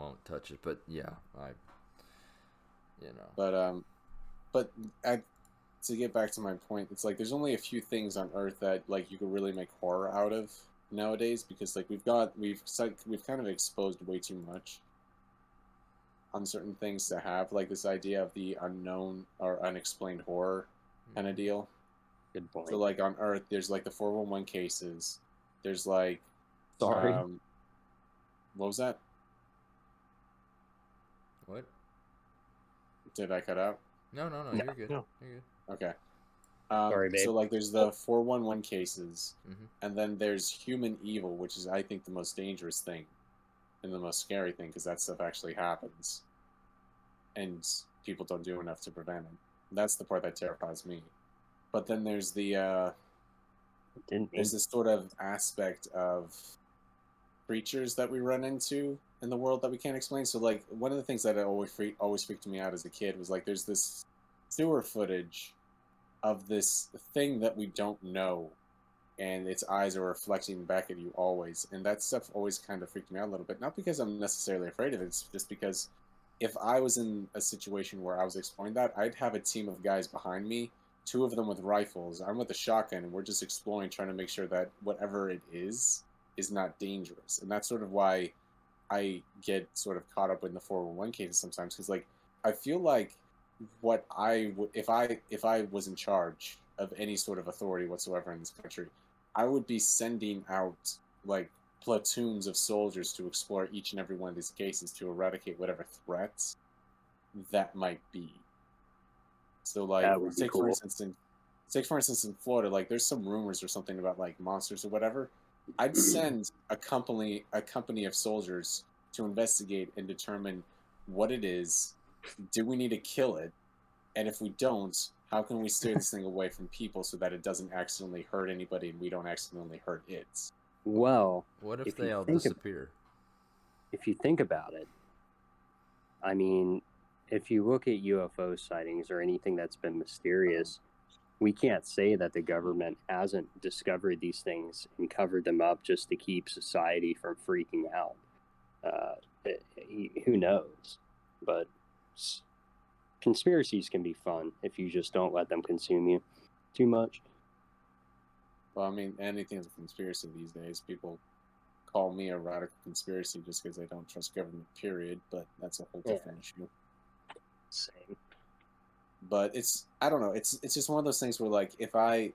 won't touch it, but yeah, But to get back to my point, it's like there's only a few things on Earth that like you could really make horror out of nowadays because like we've kind of exposed way too much on certain things to have like this idea of the unknown or unexplained horror kind of deal. Good point. So like on Earth, there's like the 411 cases. There's like Sorry. What was that? What? Did I cut out? No, you're good. No. You're good. Okay. Sorry, babe. So like there's the 411 cases, and then there's human evil, which is I think the most dangerous thing and the most scary thing because that stuff actually happens, and people don't do enough to prevent it. That's the part that terrifies me. But then there's the there's this sort of aspect of creatures that we run into in the world that we can't explain. So like one of the things that always freaked me out as a kid was like there's this sewer footage of this thing that we don't know, and its eyes are reflecting back at you always, and that stuff always kind of freaked me out a little bit. Not because I'm necessarily afraid of it, it's just because if I was in a situation where I was exploring that, I'd have a team of guys behind me, 2 of them with rifles. I'm with a shotgun, and we're just exploring, trying to make sure that whatever it is not dangerous. And that's sort of why I get sort of caught up in the 411 cases sometimes, because like I feel like what if I was in charge of any sort of authority whatsoever in this country, I would be sending out like platoons of soldiers to explore each and every one of these cases to eradicate whatever threats that might be. So like for instance in Florida, like there's some rumors or something about like monsters or whatever. I'd send a company of soldiers to investigate and determine what it is. Do we need to kill it? And if we don't, how can we steer this thing away from people so that it doesn't accidentally hurt anybody and we don't accidentally hurt it? Well, what if they all disappear? If you think about it, I mean, if you look at UFO sightings or anything that's been mysterious, we can't say that the government hasn't discovered these things and covered them up just to keep society from freaking out. Who knows? But conspiracies can be fun if you just don't let them consume you too much. Well, I mean, anything's a conspiracy these days. People call me a radical conspiracy just because they don't trust government, period. But that's a whole different issue. Same. But I don't know. It's just one of those things where like if I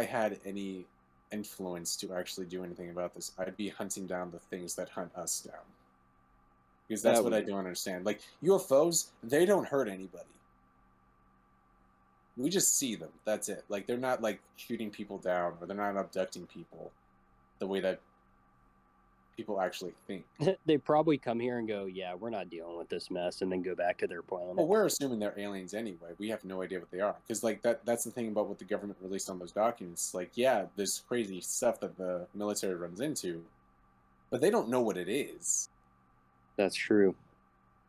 had any influence to actually do anything about this, I'd be hunting down the things that hunt us down. Because that's what I don't understand. Like UFOs, they don't hurt anybody. we just see them. That's it. Like they're not like shooting people down or they're not abducting people the way that people actually think. They probably come here and go, yeah, we're not dealing with this mess, and then go back to their planet. Well, we're assuming they're aliens anyway. We have no idea what they are. Because, like, that's the thing about what the government released on those documents. Like, yeah, there's crazy stuff that the military runs into, but they don't know what it is. That's true.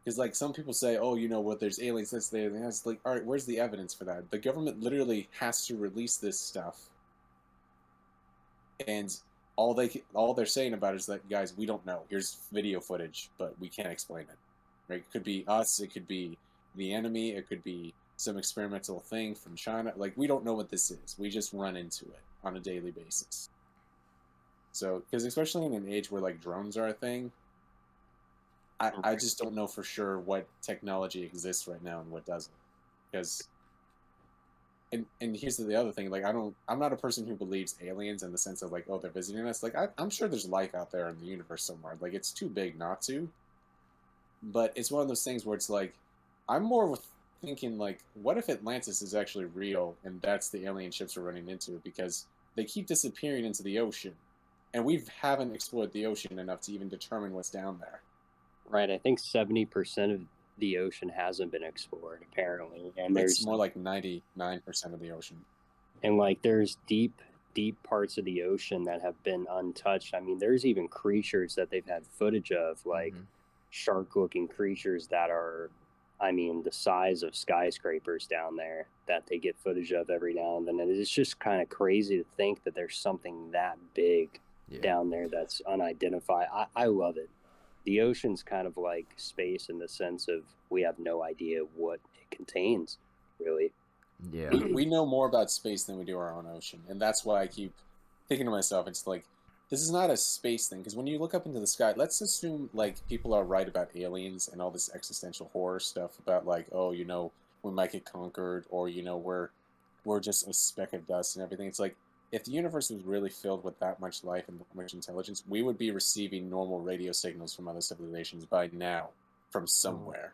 Because, like, some people say, oh, you know what, there's aliens, this, there, and that's like, all right, where's the evidence for that? The government literally has to release this stuff. And all they're saying about it is that, guys, we don't know. Here's video footage, but we can't explain it. Right? It could be us. It could be the enemy. It could be some experimental thing from China. Like, we don't know what this is. We just run into it on a daily basis. So, because especially in an age where, like, drones are a thing, I just don't know for sure what technology exists right now and what doesn't. Because... And here's the other thing, like, I'm not a person who believes aliens in the sense of, like, oh, they're visiting us. Like, I'm sure there's life out there in the universe somewhere. Like, it's too big not to. But it's one of those things where it's like, I'm more thinking, like, what if Atlantis is actually real and that's the alien ships we're running into? Because they keep disappearing into the ocean. And we haven't explored the ocean enough to even determine what's down there. Right, I think 70% of the ocean hasn't been explored, apparently. And it's more like 99% of the ocean. And, like, there's deep parts of the ocean that have been untouched. I mean, there's even creatures that they've had footage of, like shark-looking creatures that are, I mean, the size of skyscrapers down there that they get footage of every now and then. And it's just kind of crazy to think that there's something that big down there that's unidentified. I love it. The ocean's kind of like space in the sense of we have no idea what it contains, really. Yeah. We know more about space than we do our own ocean. And that's why I keep thinking to myself, it's like, this is not a space thing. Because when you look up into the sky, let's assume, like, people are right about aliens and all this existential horror stuff about, like, oh, you know, we might get conquered, or, you know, we're just a speck of dust and everything. It's like, if the universe was really filled with that much life and that much intelligence, we would be receiving normal radio signals from other civilizations by now from somewhere.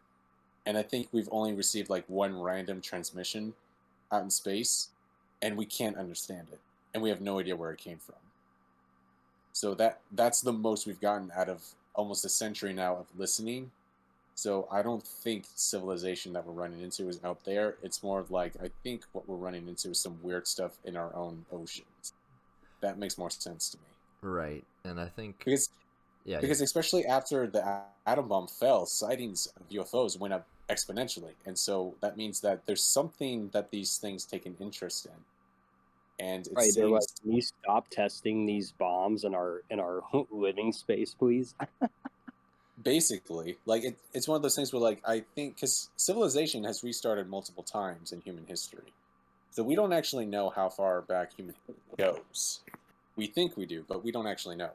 And I think we've only received, like, one random transmission out in space, and we can't understand it. And we have no idea where it came from. So that's the most we've gotten out of almost a century now of listening. So I don't think civilization that we're running into is out there. It's more of like, I think what we're running into is some weird stuff in our own oceans. That makes more sense to me. Right. And I think... Because especially after the atom bomb fell, sightings of UFOs went up exponentially. And so that means that there's something that these things take an interest in. And it they're like, can you stop testing these bombs in our living space, please? Basically, like, it's one of those things where, like, I think, because civilization has restarted multiple times in human history. So we don't actually know how far back human history goes. We think we do, but we don't actually know.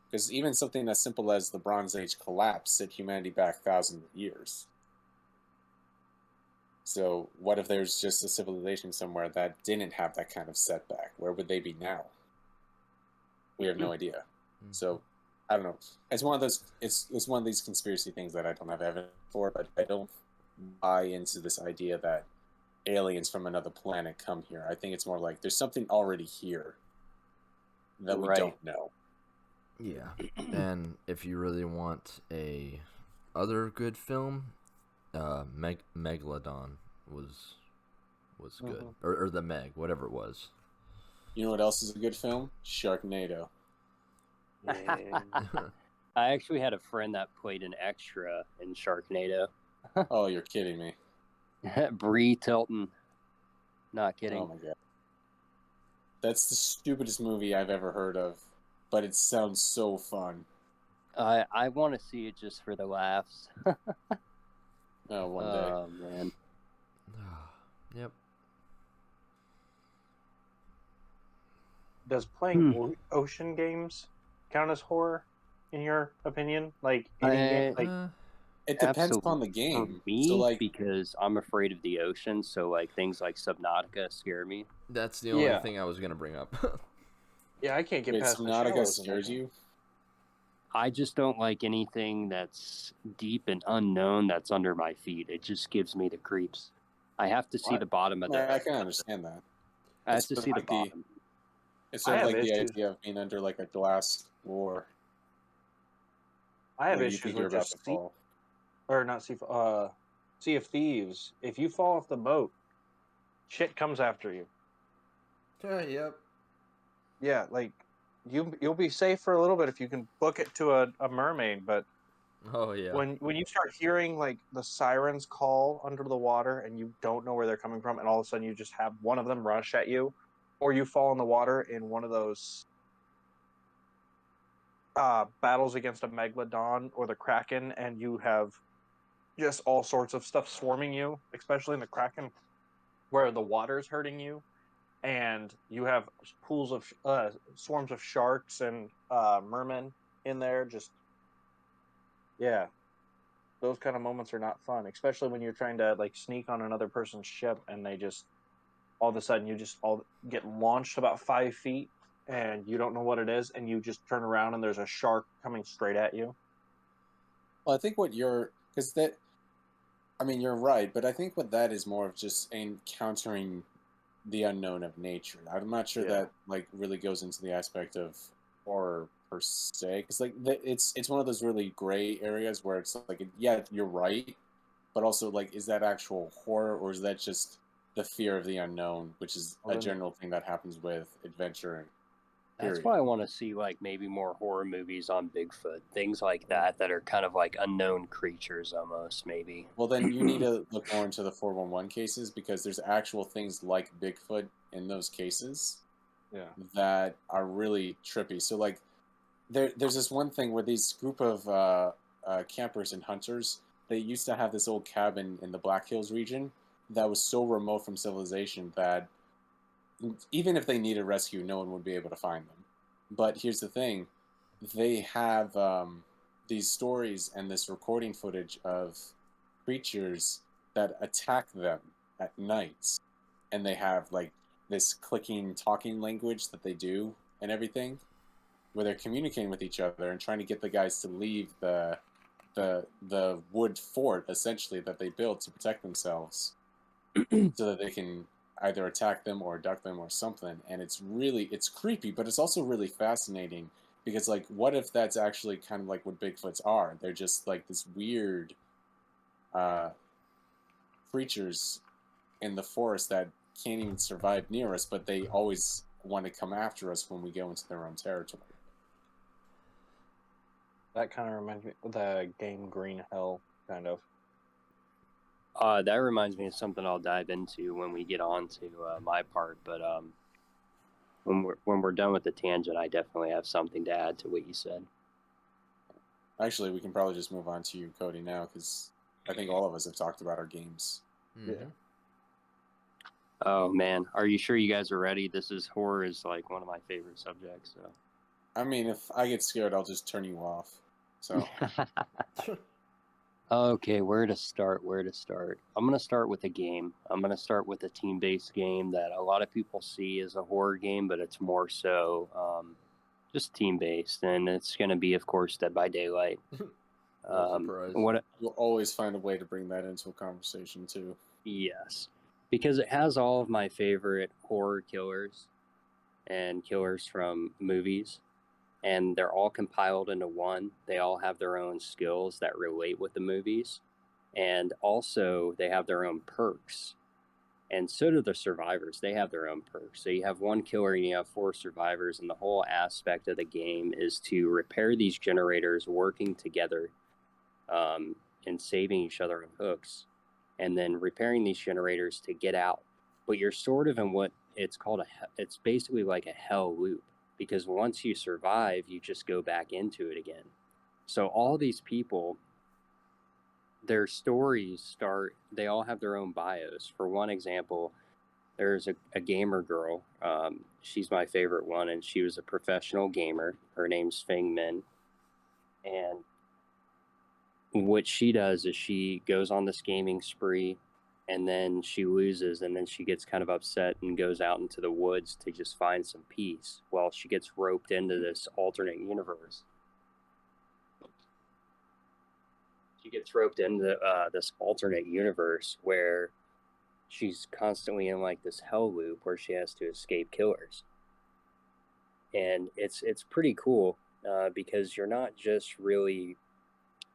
Because even something as simple as the Bronze Age collapse set humanity back thousands of years. So what if there's just a civilization somewhere that didn't have that kind of setback? Where would they be now? We have no idea. So I don't know. It's one of those. It's one of these conspiracy things that I don't have evidence for, but I don't buy into this idea that aliens from another planet come here. I think it's more like there's something already here that we don't know. Yeah, and if you really want a other good film, Megalodon was good, or the Meg, whatever it was. You know what else is a good film? Sharknado. Yeah. I actually had a friend that played an extra in Sharknado. Oh, you're kidding me. Bree Tilton. Not kidding. Oh my god. That's the stupidest movie I've ever heard of, but it sounds so fun. I want to see it just for the laughs. Oh, one day. Oh, man. Yep. Does playing ocean games count as horror, in your opinion? Like, any game? It depends upon the game. For me, so, like, because I'm afraid of the ocean, so like things like Subnautica scare me. That's the only thing I was gonna bring up. Yeah, I can't get past Subnautica scares you? I just don't like anything that's deep and unknown that's under my feet. It just gives me the creeps. I have to see What? the bottom of the. I can understand that. I have It's to sort see of the like the bottom. it's sort I of have like the issues. idea of being under like a glass floor I have where you issues think you're with about to just fall. Sea of Thieves. If you fall off the boat, shit comes after you. Yep. Yeah, like you'll be safe for a little bit if you can book it to a mermaid, but Oh yeah. when you start hearing like the sirens call under the water and you don't know where they're coming from, and all of a sudden you just have one of them rush at you, or you fall in the water in one of those battles against a megalodon or the kraken, and you have just all sorts of stuff swarming you, especially in the kraken where the water is hurting you, and you have pools of swarms of sharks and mermen in there. Just yeah, those kind of moments are not fun, especially when you're trying to like sneak on another person's ship and they just all of a sudden you just all get launched about 5 feet and you don't know what it is, and you just turn around and there's a shark coming straight at you. Well, I think what you're because that I mean you're right, but I think what that is more of just encountering the unknown of nature. I'm not sure Yeah. that like really goes into the aspect of horror per se, because like it's one of those really gray areas where it's like yeah you're right, but also like is that actual horror or is that just the fear of the unknown, which is Well, a then, general thing that happens with adventure. That's Period. why I want to see like maybe more horror movies on Bigfoot, things like that are kind of like unknown creatures almost, maybe. Well, then you need to look more into the 411 cases because there's actual things like Bigfoot in those cases yeah. that are really trippy. So like there's this one thing where these group of campers and hunters, they used to have this old cabin in the Black Hills region that was so remote from civilization that even if they needed rescue, no one would be able to find them. But here's the thing: they have these stories and this recording footage of creatures that attack them at nights, and they have like this clicking, talking language that they do and everything, where they're communicating with each other and trying to get the guys to leave the wood fort essentially that they built to protect themselves, so that they can either attack them or abduct them or something. And it's creepy, but it's also really fascinating because like what if that's actually kind of like what Bigfoots are? They're just like this weird uh, creatures in the forest that can't even survive near us, but they always want to come after us when we go into their own territory. That kind of reminds me of the game Green Hell, kind of. That reminds me of something I'll dive into when we get on to my part. But when we're done with the tangent, I definitely have something to add to what you said. Actually, we can probably just move on to you, Cody, now, because I think all of us have talked about our games. Mm-hmm. Yeah. Oh man, are you sure you guys are ready? Horror is like one of my favorite subjects. So. I mean, if I get scared, I'll just turn you off. So. Okay, where to start? I'm going to start with a game. I'm going to start with a team-based game that a lot of people see as a horror game, but it's more so just team-based, and it's going to be, of course, Dead by Daylight. No surprise. You'll always find a way to bring that into a conversation, too. Yes, because it has all of my favorite horror killers and killers from movies, and they're all compiled into one. They all have their own skills that relate with the movies, and also they have their own perks. And so do the survivors. They have their own perks. So you have one killer and you have 4 survivors, and the whole aspect of the game is to repair these generators working together and saving each other on hooks, and then repairing these generators to get out. But you're sort of in what it's called it's basically like a hell loop, because once you survive, you just go back into it again. So all these people, their stories they all have their own bios. For one example, there's a gamer girl. She's my favorite one, and she was a professional gamer. Her name's Feng Min. And what she does is she goes on this gaming spree, and then she loses, and then she gets kind of upset and goes out into the woods to just find some peace while she gets roped into this alternate universe. She gets roped into this alternate universe where she's constantly in like this hell loop where she has to escape killers. And it's pretty cool because you're not just really,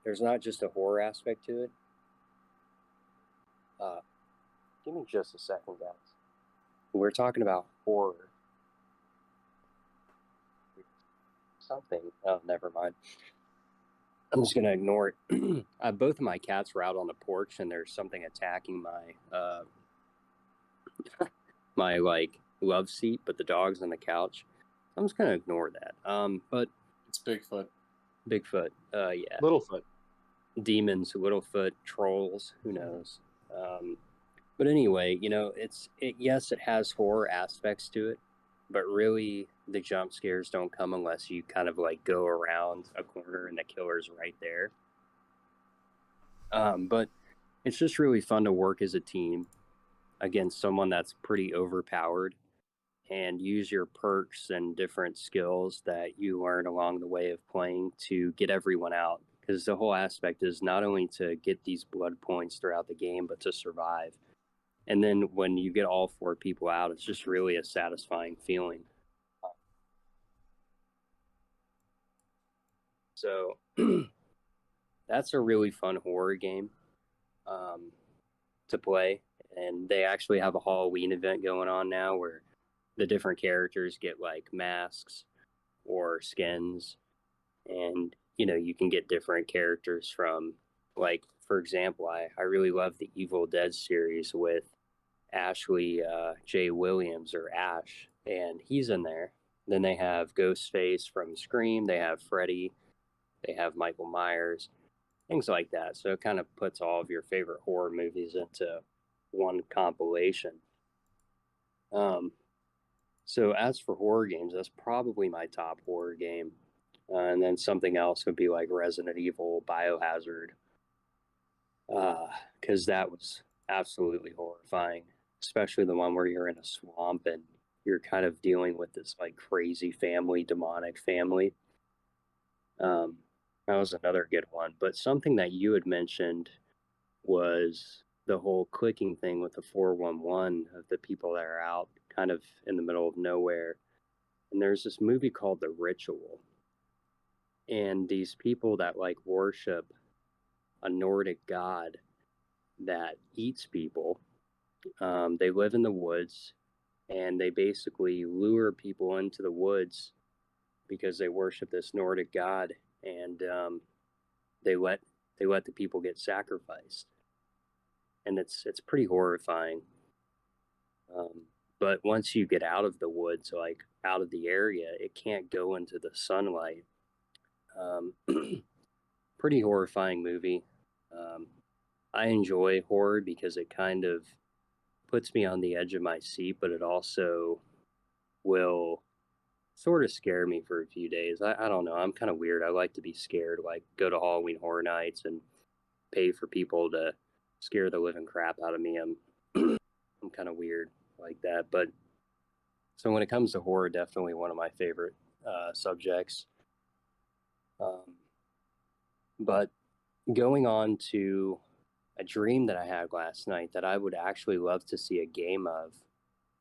there's not just a horror aspect to it. Give me just a second, guys. We're talking about horror. Something. Oh, never mind. I'm just gonna ignore it. Both of my cats were out on the porch, and there's something attacking my my like love seat, but the dog's on the couch. I'm just gonna ignore that. But It's Bigfoot. Bigfoot. Yeah. Littlefoot. Demons, Littlefoot, trolls. Who knows? But anyway, you know, yes, it has horror aspects to it, but really the jump scares don't come unless you kind of like go around a corner and the killer's right there. But it's just really fun to work as a team against someone that's pretty overpowered and use your perks and different skills that you learn along the way of playing to get everyone out. Because the whole aspect is not only to get these blood points throughout the game, but to survive. And then when you get all 4 people out, it's just really a satisfying feeling. So that's a really fun horror game to play. And they actually have a Halloween event going on now where the different characters get like masks or skins. And, you know, you can get different characters from, like, for example, I really love the Evil Dead series with Ashley J. Williams, or Ash, and he's in there. Then they have Ghostface from Scream, they have Freddy, they have Michael Myers, things like that. So it kind of puts all of your favorite horror movies into one compilation. So as for horror games, that's probably my top horror game. And then something else would be like Resident Evil, Biohazard, because that was absolutely horrifying, especially the one where you're in a swamp and you're kind of dealing with this like crazy family, demonic family. That was another good one. But something that you had mentioned was the whole clicking thing with the 411 of the people that are out kind of in the middle of nowhere. And there's this movie called The Ritual. And these people that like worship a Nordic god that eats people, they live in the woods and they basically lure people into the woods because they worship this Nordic god, and they let the people get sacrificed, and it's pretty horrifying. But once you get out of the woods, like out of the area, it can't go into the sunlight. Pretty horrifying movie. I enjoy horror because it kind of puts me on the edge of my seat, but it also will sort of scare me for a few days. I don't know. I'm kind of weird. I like to be scared, like go to Halloween Horror Nights and pay for people to scare the living crap out of me. I'm kind of weird like that. But so when it comes to horror, definitely one of my favorite subjects. But going on to a dream that I had last night that I would actually love to see a game of,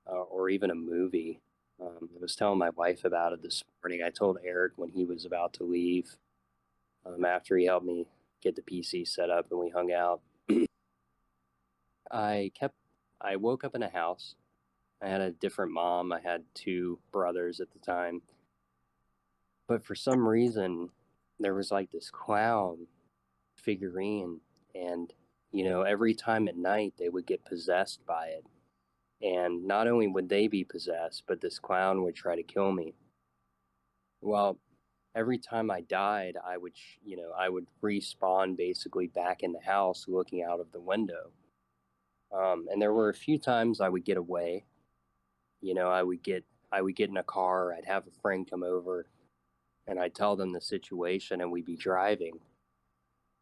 or even a movie. I was telling my wife about it this morning. I told Eric when he was about to leave, after he helped me get the PC set up and we hung out. I woke up in a house. I had a different mom. I had 2 brothers at the time. But for some reason, there was like this clown figurine, and you know, every time at night they would get possessed by it. And not only would they be possessed, but this clown would try to kill me. Well, every time I died, I would respawn basically back in the house looking out of the window. And there were a few times I would get away. You know, I would get in a car, I'd have a friend come over, and I'd tell them the situation, and we'd be driving.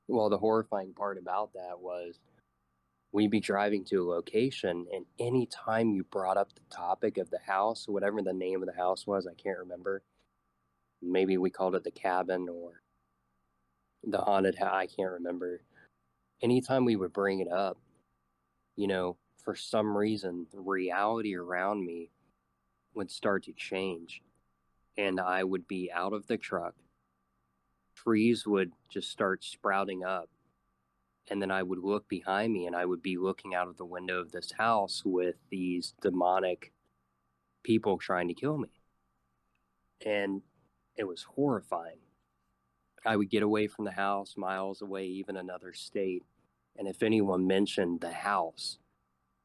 Well, the horrifying part about that was we'd be driving to a location, and any time you brought up the topic of the house, whatever the name of the house was, I can't remember. Maybe we called it the cabin or the haunted house, I can't remember. Anytime we would bring it up, you know, for some reason, the reality around me would start to change. And I would be out of the truck. Trees would just start sprouting up. And then I would look behind me and I would be looking out of the window of this house with these demonic people trying to kill me. And it was horrifying. I would get away from the house, miles away, even another state. And if anyone mentioned the house,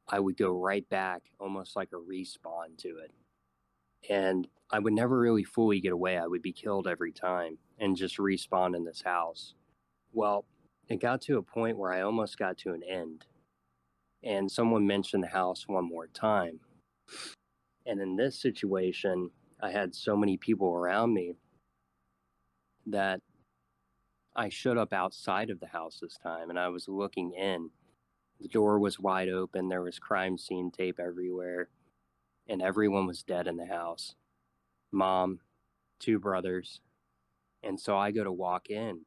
I would go right back, almost like a respawn to it. And I would never really fully get away. I would be killed every time and just respawn in this house. Well, it got to a point where I almost got to an end. And someone mentioned the house one more time. And in this situation, I had so many people around me that I showed up outside of the house this time, and I was looking in. The door was wide open. There was crime scene tape everywhere, and everyone was dead in the house. Mom, 2 brothers. And so I go to walk in,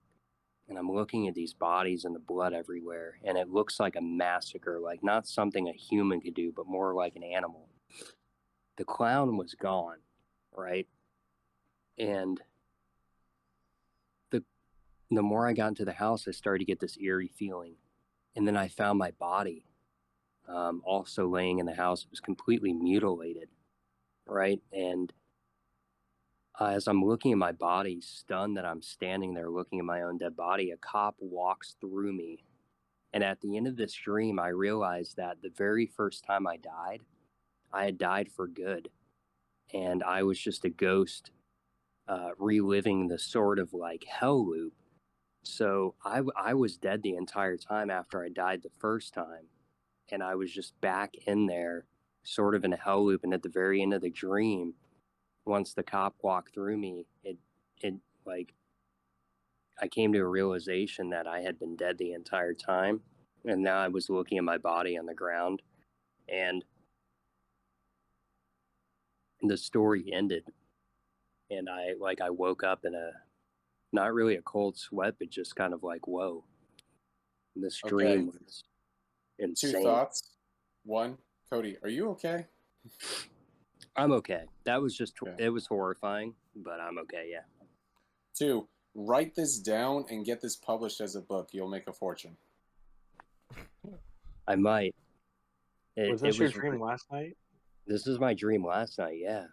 and I'm looking at these bodies and the blood everywhere, and it looks like a massacre, like not something a human could do, but more like an animal. The clown was gone, right? And the more I got into the house, I started to get this eerie feeling. And then I found my body also laying in the house. It was completely mutilated, right? And as I'm looking at my body, stunned that I'm standing there looking at my own dead body, a cop walks through me. And at the end of this dream, I realized that the very first time I died, I had died for good. And I was just a ghost reliving the sort of like hell loop. So I was dead the entire time after I died the first time. And I was just back in there, sort of in a hell loop. And at the very end of the dream, once the cop walked through me, it like, I came to a realization that I had been dead the entire time. And now I was looking at my body on the ground. And the story ended. And I woke up in not really a cold sweat, but just kind of like, whoa. This dream was insane. 2 thoughts. 1, Cody, are you okay? I'm okay. That was just, It was horrifying, but I'm okay, yeah. 2, write this down and get this published as a book. You'll make a fortune. I might. Was this your dream last night? This is my dream last night, yeah.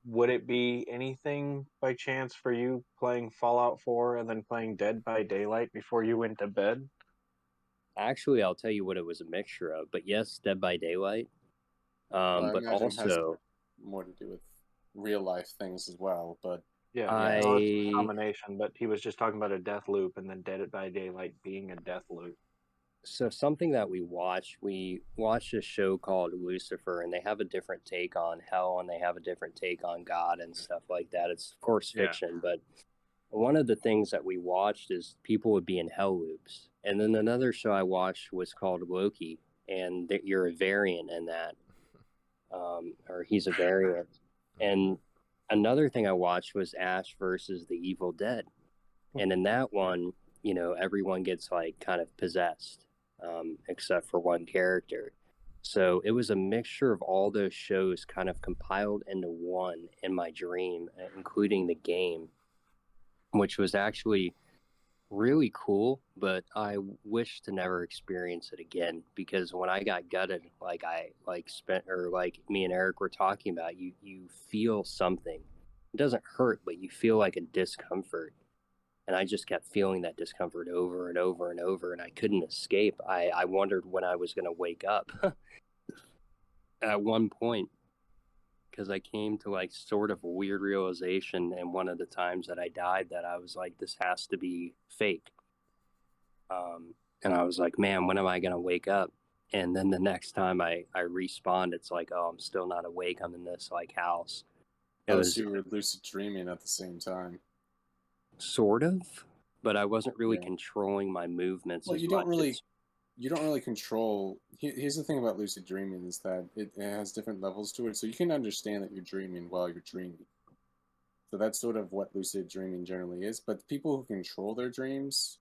Would it be anything by chance for you playing Fallout 4 and then playing Dead by Daylight before you went to bed? Actually, I'll tell you what it was a mixture of. But yes, Dead by Daylight. But also more to do with real life things as well. But yeah, it's a combination. But he was just talking about a death loop, and then Dead by Daylight being a death loop. So something that we watched a show called Lucifer, and they have a different take on hell, and they have a different take on God and stuff like that. It's of course fiction, but one of the things that we watched is people would be in hell loops. And then another show I watched was called Loki, and you're a variant in that, or he's a variant. And another thing I watched was Ash versus the Evil Dead, and in that one, you know, everyone gets like kind of possessed. Except for one character. So it was a mixture of all those shows kind of compiled into one in my dream, including the game, which was actually really cool, but I wish to never experience it again, because when I got gutted, like me and Eric were talking about, you feel something. It doesn't hurt, but you feel like a discomfort. And I just kept feeling that discomfort over and over and over, and I couldn't escape. I wondered when I was going to wake up at one point, because I came to like sort of a weird realization, and one of the times that I died, that I was like, this has to be fake. And I was like, man, when am I going to wake up? And then the next time I respawned, it's like, oh, I'm still not awake. I'm in this like house. So you were lucid dreaming at the same time. Sort of, but I wasn't really controlling my movements. Well, you don't really control. Here's the thing about lucid dreaming is that it has different levels to it, so you can understand that you're dreaming while you're dreaming. So that's sort of what lucid dreaming generally is. But people who control their dreams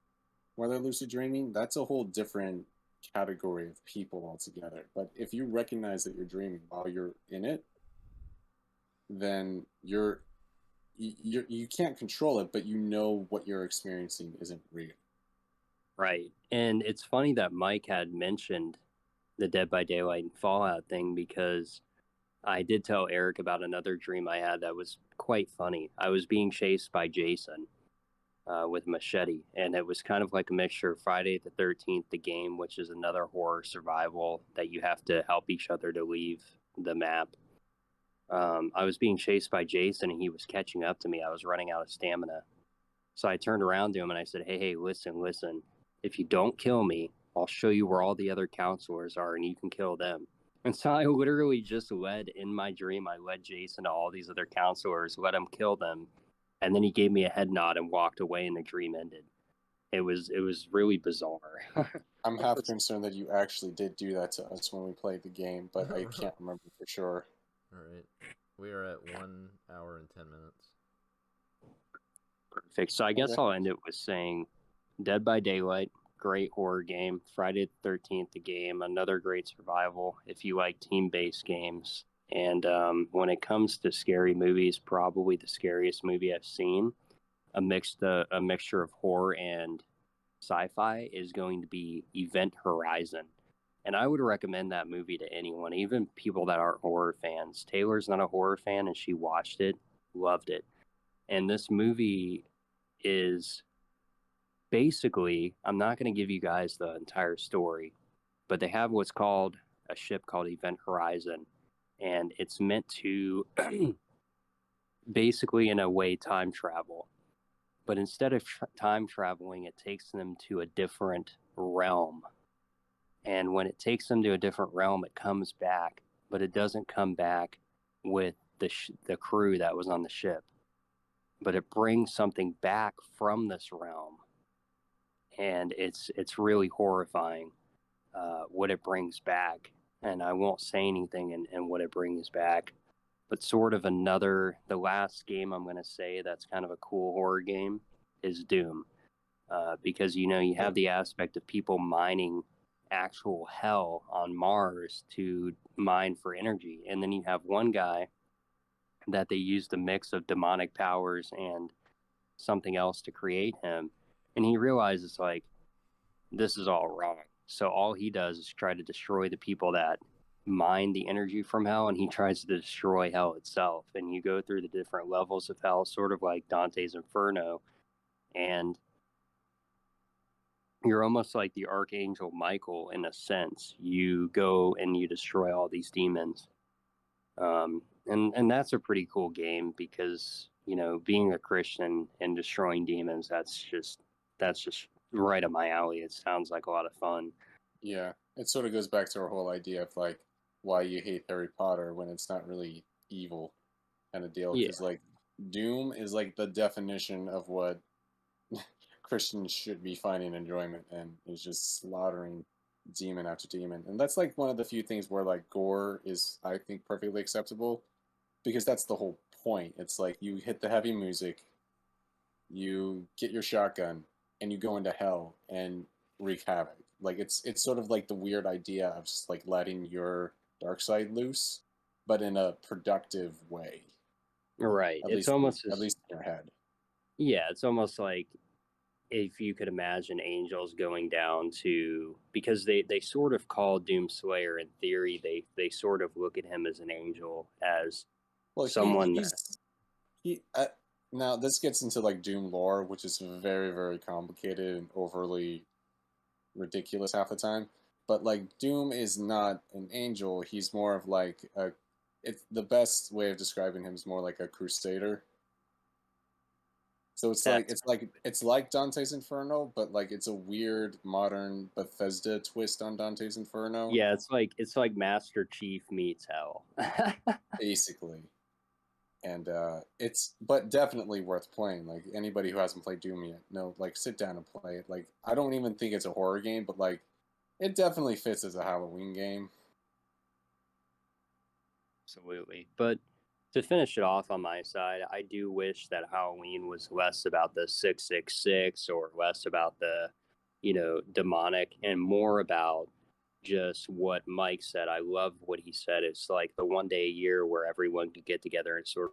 while they're lucid dreaming, that's a whole different category of people altogether. But if you recognize that you're dreaming while you're in it, then you can't control it, but you know what you're experiencing isn't real. Right. And it's funny that Mike had mentioned the Dead by Daylight and Fallout thing, because I did tell Eric about another dream I had that was quite funny. I was being chased by Jason with a machete, and it was kind of like a mixture of Friday the 13th, the game, which is another horror survival that you have to help each other to leave the map. I was being chased by Jason, and he was catching up to me. I was running out of stamina. So I turned around to him and I said, hey, listen. If you don't kill me, I'll show you where all the other counselors are and you can kill them. And so I literally just in my dream, I led Jason to all these other counselors, let him kill them. And then he gave me a head nod and walked away, and the dream ended. It was really bizarre. I'm half concerned that you actually did do that to us when we played the game, but I can't remember for sure. All right. We are at 1 hour and 10 minutes. Perfect. So I guess I'll end it with saying Dead by Daylight, great horror game. Friday the 13th, the game, another great survival if you like team-based games. And when it comes to scary movies, probably the scariest movie I've seen, a mixture of horror and sci-fi, is going to be Event Horizon. And I would recommend that movie to anyone, even people that aren't horror fans. Taylor's not a horror fan, and she watched it, loved it. And this movie is basically, I'm not going to give you guys the entire story, but they have what's called a ship called Event Horizon. And it's meant to basically, in a way, time travel. But instead of time traveling, it takes them to a different realm. And when it takes them to a different realm, it comes back, but it doesn't come back with the crew that was on the ship. But it brings something back from this realm. And it's really horrifying what it brings back. And I won't say anything in what it brings back. But sort of the last game I'm going to say that's kind of a cool horror game is Doom. Because, you have the aspect of people mining actual hell on Mars to mine for energy. And then you have one guy that they used a mix of demonic powers and something else to create him. And he realizes, like, this is all wrong. So all he does is try to destroy the people that mine the energy from hell, and he tries to destroy hell itself. And you go through the different levels of hell, sort of like Dante's Inferno, and you're almost like the Archangel Michael in a sense. You go and you destroy all these demons. And that's a pretty cool game because, being a Christian and destroying demons, that's just right up my alley. It sounds like a lot of fun. Yeah, it sort of goes back to our whole idea of like why you hate Harry Potter when it's not really evil kind of deal. Because like Doom is like the definition of what Christians should be finding enjoyment in, is just slaughtering demon after demon. And that's like one of the few things where like gore is, I think, perfectly acceptable, because that's the whole point. It's like you hit the heavy music, you get your shotgun, and you go into hell and wreak havoc. Like it's sort of like the weird idea of just like letting your dark side loose, but in a productive way. Right. It's almost at least in your head. Yeah, it's almost like if you could imagine angels going down to, because they sort of call Doomslayer, in theory, they sort of look at him as an angel, as someone now this gets into like Doom lore, which is very, very complicated and overly ridiculous half the time. But like Doom is not an angel. He's more of like it's the best way of describing him is more like a crusader. So it's like Dante's Inferno, but like it's a weird modern Bethesda twist on Dante's Inferno. Yeah, it's like Master Chief meets hell. Basically. And it's but definitely worth playing. Like anybody who hasn't played Doom yet, no, like sit down and play it. Like I don't even think it's a horror game, but like it definitely fits as a Halloween game. Absolutely. But to finish it off on my side, I do wish that Halloween was less about the 666 or less about the demonic, and more about just what Mike said. I love what he said. It's like the one day a year where everyone could get together and sort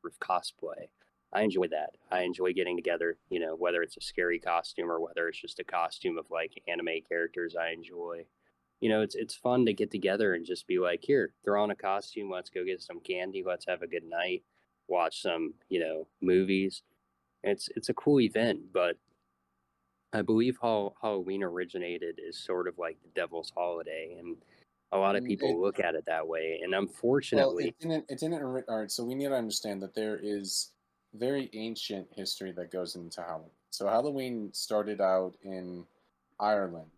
of cosplay. I enjoy that. I enjoy getting together, whether it's a scary costume or whether it's just a costume of like anime characters I enjoy. It's fun to get together and just be like, here, throw on a costume, let's go get some candy, let's have a good night, watch some, movies. It's a cool event, but I believe how Halloween originated is sort of like the devil's holiday, and a lot of people look at it that way. And Well, unfortunately, it didn't. All right, so we need to understand that there is very ancient history that goes into Halloween. So Halloween started out in Ireland,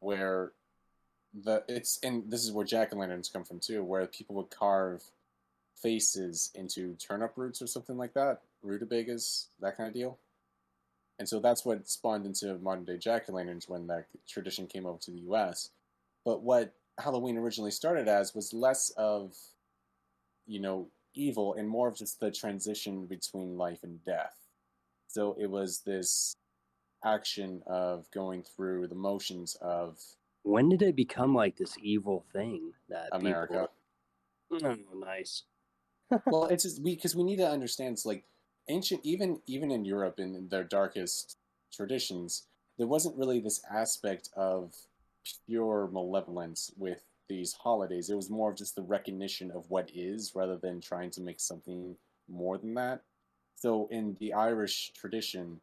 where and this is where jack-o'-lanterns come from too, where people would carve faces into turnip roots or something like that, rutabagas, that kind of deal. And so that's what spawned into modern day jack-o'-lanterns when that tradition came over to the U.S. But what Halloween originally started as was less of, evil and more of just the transition between life and death. So it was this action of going through the motions of when did it become like this evil thing that America. Oh, nice. Well, it's just because we need to understand. It's like ancient, even in Europe, in their darkest traditions, there wasn't really this aspect of pure malevolence with these holidays. It was more of just the recognition of what is, rather than trying to make something more than that. So in the Irish tradition,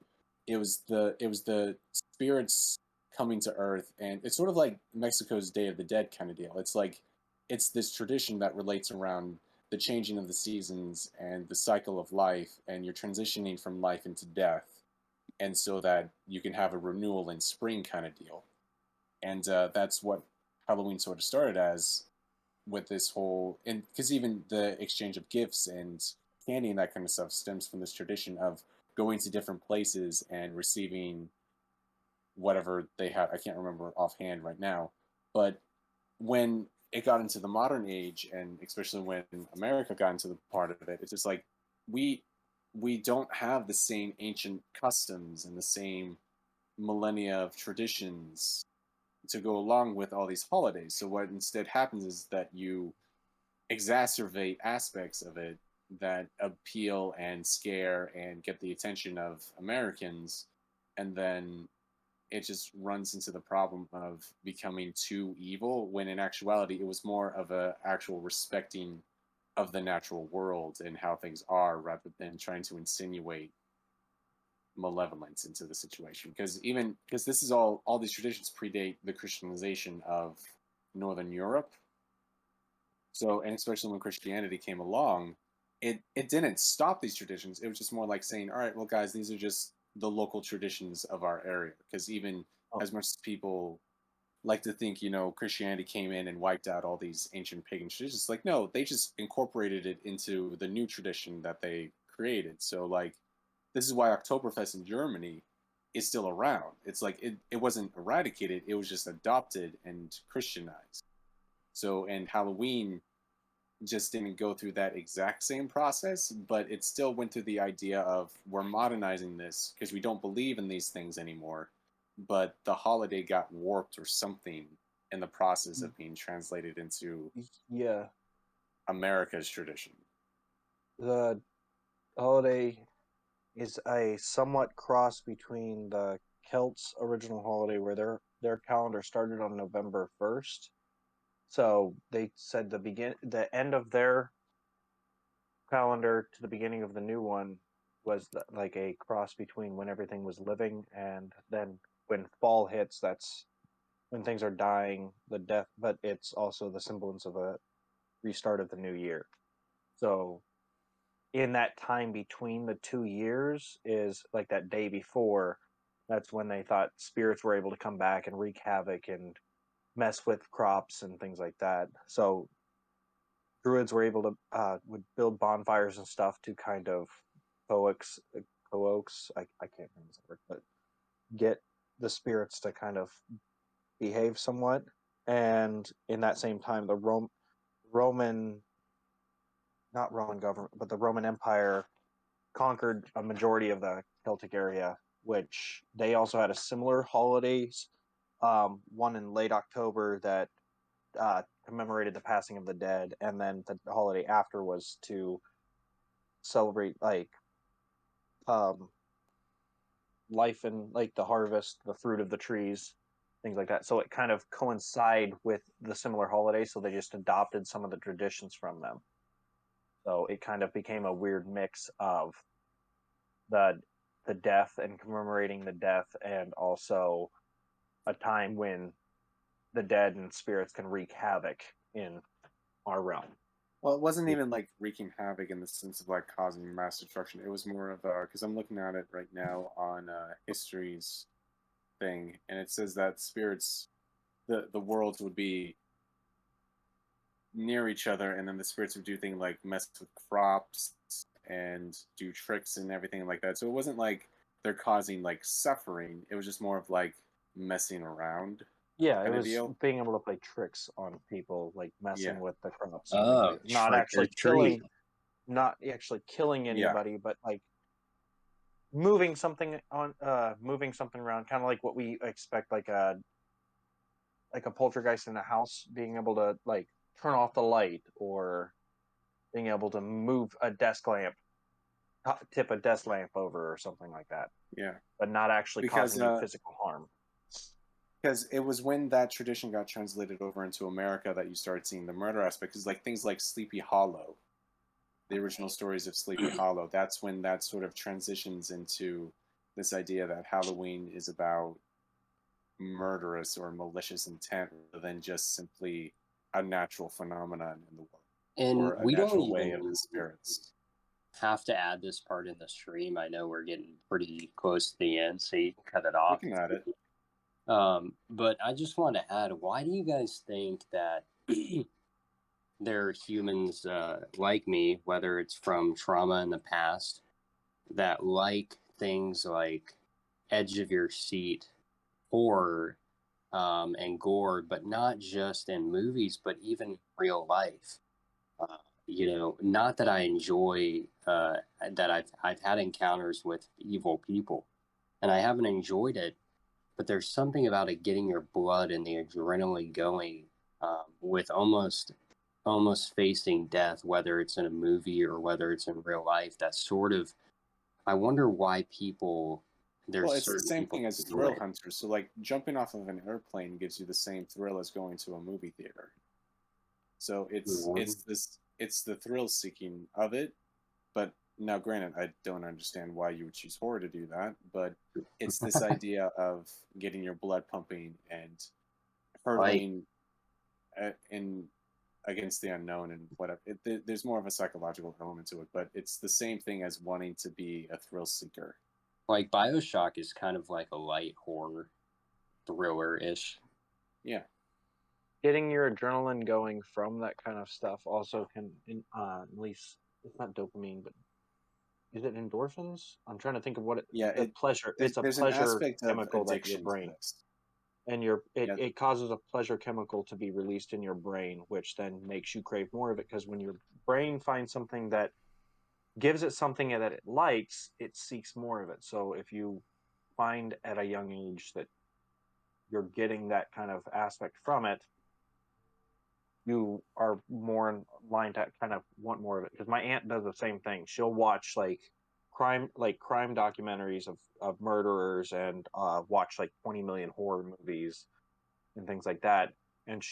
it was the spirits coming to Earth, and it's sort of like Mexico's Day of the Dead kind of deal. It's like it's this tradition that relates around the changing of the seasons and the cycle of life, and you're transitioning from life into death, and so that you can have a renewal in spring kind of deal. And that's what Halloween sort of started as, with this whole, and because even the exchange of gifts and candy and that kind of stuff stems from this tradition of going to different places and receiving whatever they have. I can't remember offhand right now, but when it got into the modern age, and especially when America got into the part of it, it's just like we we don't have the same ancient customs and the same millennia of traditions to go along with all these holidays. So what instead happens is that you exacerbate aspects of it that appeal and scare and get the attention of Americans, and then it just runs into the problem of becoming too evil, when in actuality it was more of a actual respecting of the natural world and how things are, rather than trying to insinuate malevolence into the situation. Because this is all these traditions predate the Christianization of Northern Europe. So, and especially when Christianity came along, it didn't stop these traditions. It was just more like saying, all right, well, guys, these are just the local traditions of our area. Because even as much as people like to think, Christianity came in and wiped out all these ancient pagan traditions, like, no, they just incorporated it into the new tradition that they created. So, like, this is why Oktoberfest in Germany is still around. It's like it wasn't eradicated, it was just adopted and Christianized. So, and Halloween just didn't go through that exact same process, but it still went through the idea of, we're modernizing this because we don't believe in these things anymore. But the holiday got warped or something in the process of being translated into Yeah, America's tradition. the holiday is a somewhat cross between the Celts' original holiday, where their calendar started on November 1st. So they said the end of their calendar to the beginning of the new one was like a cross between when everything was living, and then when fall hits, that's when things are dying, the death, but it's also the semblance of a restart of the new year. So in that time between the 2 years is like that day before, that's when they thought spirits were able to come back and wreak havoc and mess with crops and things like that. So druids were able to would build bonfires and stuff to kind of coax I can't remember the word, but get the spirits to kind of behave somewhat. And in that same time, the Roman, not Roman government, but the Roman Empire conquered a majority of the Celtic area which they also had a similar holidays, one in late October that commemorated the passing of the dead, and then the holiday after was to celebrate like life and like the harvest, the fruit of the trees, things like that. So it kind of coincide with the similar holidays, so they just adopted some of the traditions from them. So it kind of became a weird mix of the death and commemorating the death, and also a time when the dead and spirits can wreak havoc in our realm. Well, it wasn't even like wreaking havoc in the sense of like causing mass destruction. It was more of because I'm looking at it right now on history's thing, and it says that spirits, the worlds would be near each other, and then the spirits would do things like mess with crops and do tricks and everything like that. So it wasn't like they're causing like suffering. It was just more of like messing around. Yeah, it Kinda was deal? being able to play tricks on people, like messing Yeah. with the crops and things Oh, like that. Not trick or actually treat. killing Yeah. anybody, but like moving something around, kind of like what we expect, like a poltergeist in a house, being able to like turn off the light, or being able to move a desk lamp, tip a desk lamp over, or something like that, Yeah. but not actually Because causing you physical harm. because it was when that tradition got translated over into America that you started seeing the murder aspect. Because like things like Sleepy Hollow, the original stories of Sleepy Hollow, that's when that sort of transitions into this idea that Halloween is about murderous or malicious intent rather than just simply a natural phenomenon in the world And or a we don't natural way even of the spirits. have to add this part in the stream. I know we're getting pretty close to the end, so you can cut it off. Looking at it, But I just want to add, why do you guys think that there are humans like me, whether it's from trauma in the past, that like things like edge of your seat horror and gore, but not just in movies, but even real life? Not that I enjoy that I've had encounters with evil people, and I haven't enjoyed it, but there's something about it getting your blood and the adrenaline going with almost facing death, whether it's in a movie or whether it's in real life. That's sort of, I wonder why people. There's well, it's the certain same people thing as that thrill enjoy it. hunters. So, like jumping off of an airplane gives you the same thrill as going to a movie theater. So it's the thrill seeking of it. But now, granted, I don't understand why you would choose horror to do that. But it's this idea of getting your blood pumping and hurtling in against the unknown and whatever. There's more of a psychological element to it, but it's the same thing as wanting to be a thrill seeker. Like BioShock is kind of like a light horror thriller-ish. Yeah. Getting your adrenaline going from that kind of stuff also can, at least it's not dopamine, but is it endorphins? I'm trying to think of what pleasure. It's a There's an pleasure aspect of chemical that your addiction to brain, this. and it causes a pleasure chemical to be released in your brain, which then makes you crave more of it, because when your brain finds something that gives it something that it likes, it seeks more of it. So if you find at a young age that you're getting that kind of aspect from it, you are more in line to kind of want more of it. Because my aunt does the same thing. She'll watch crime documentaries of murderers, and watch like 20 million horror movies and things like that, and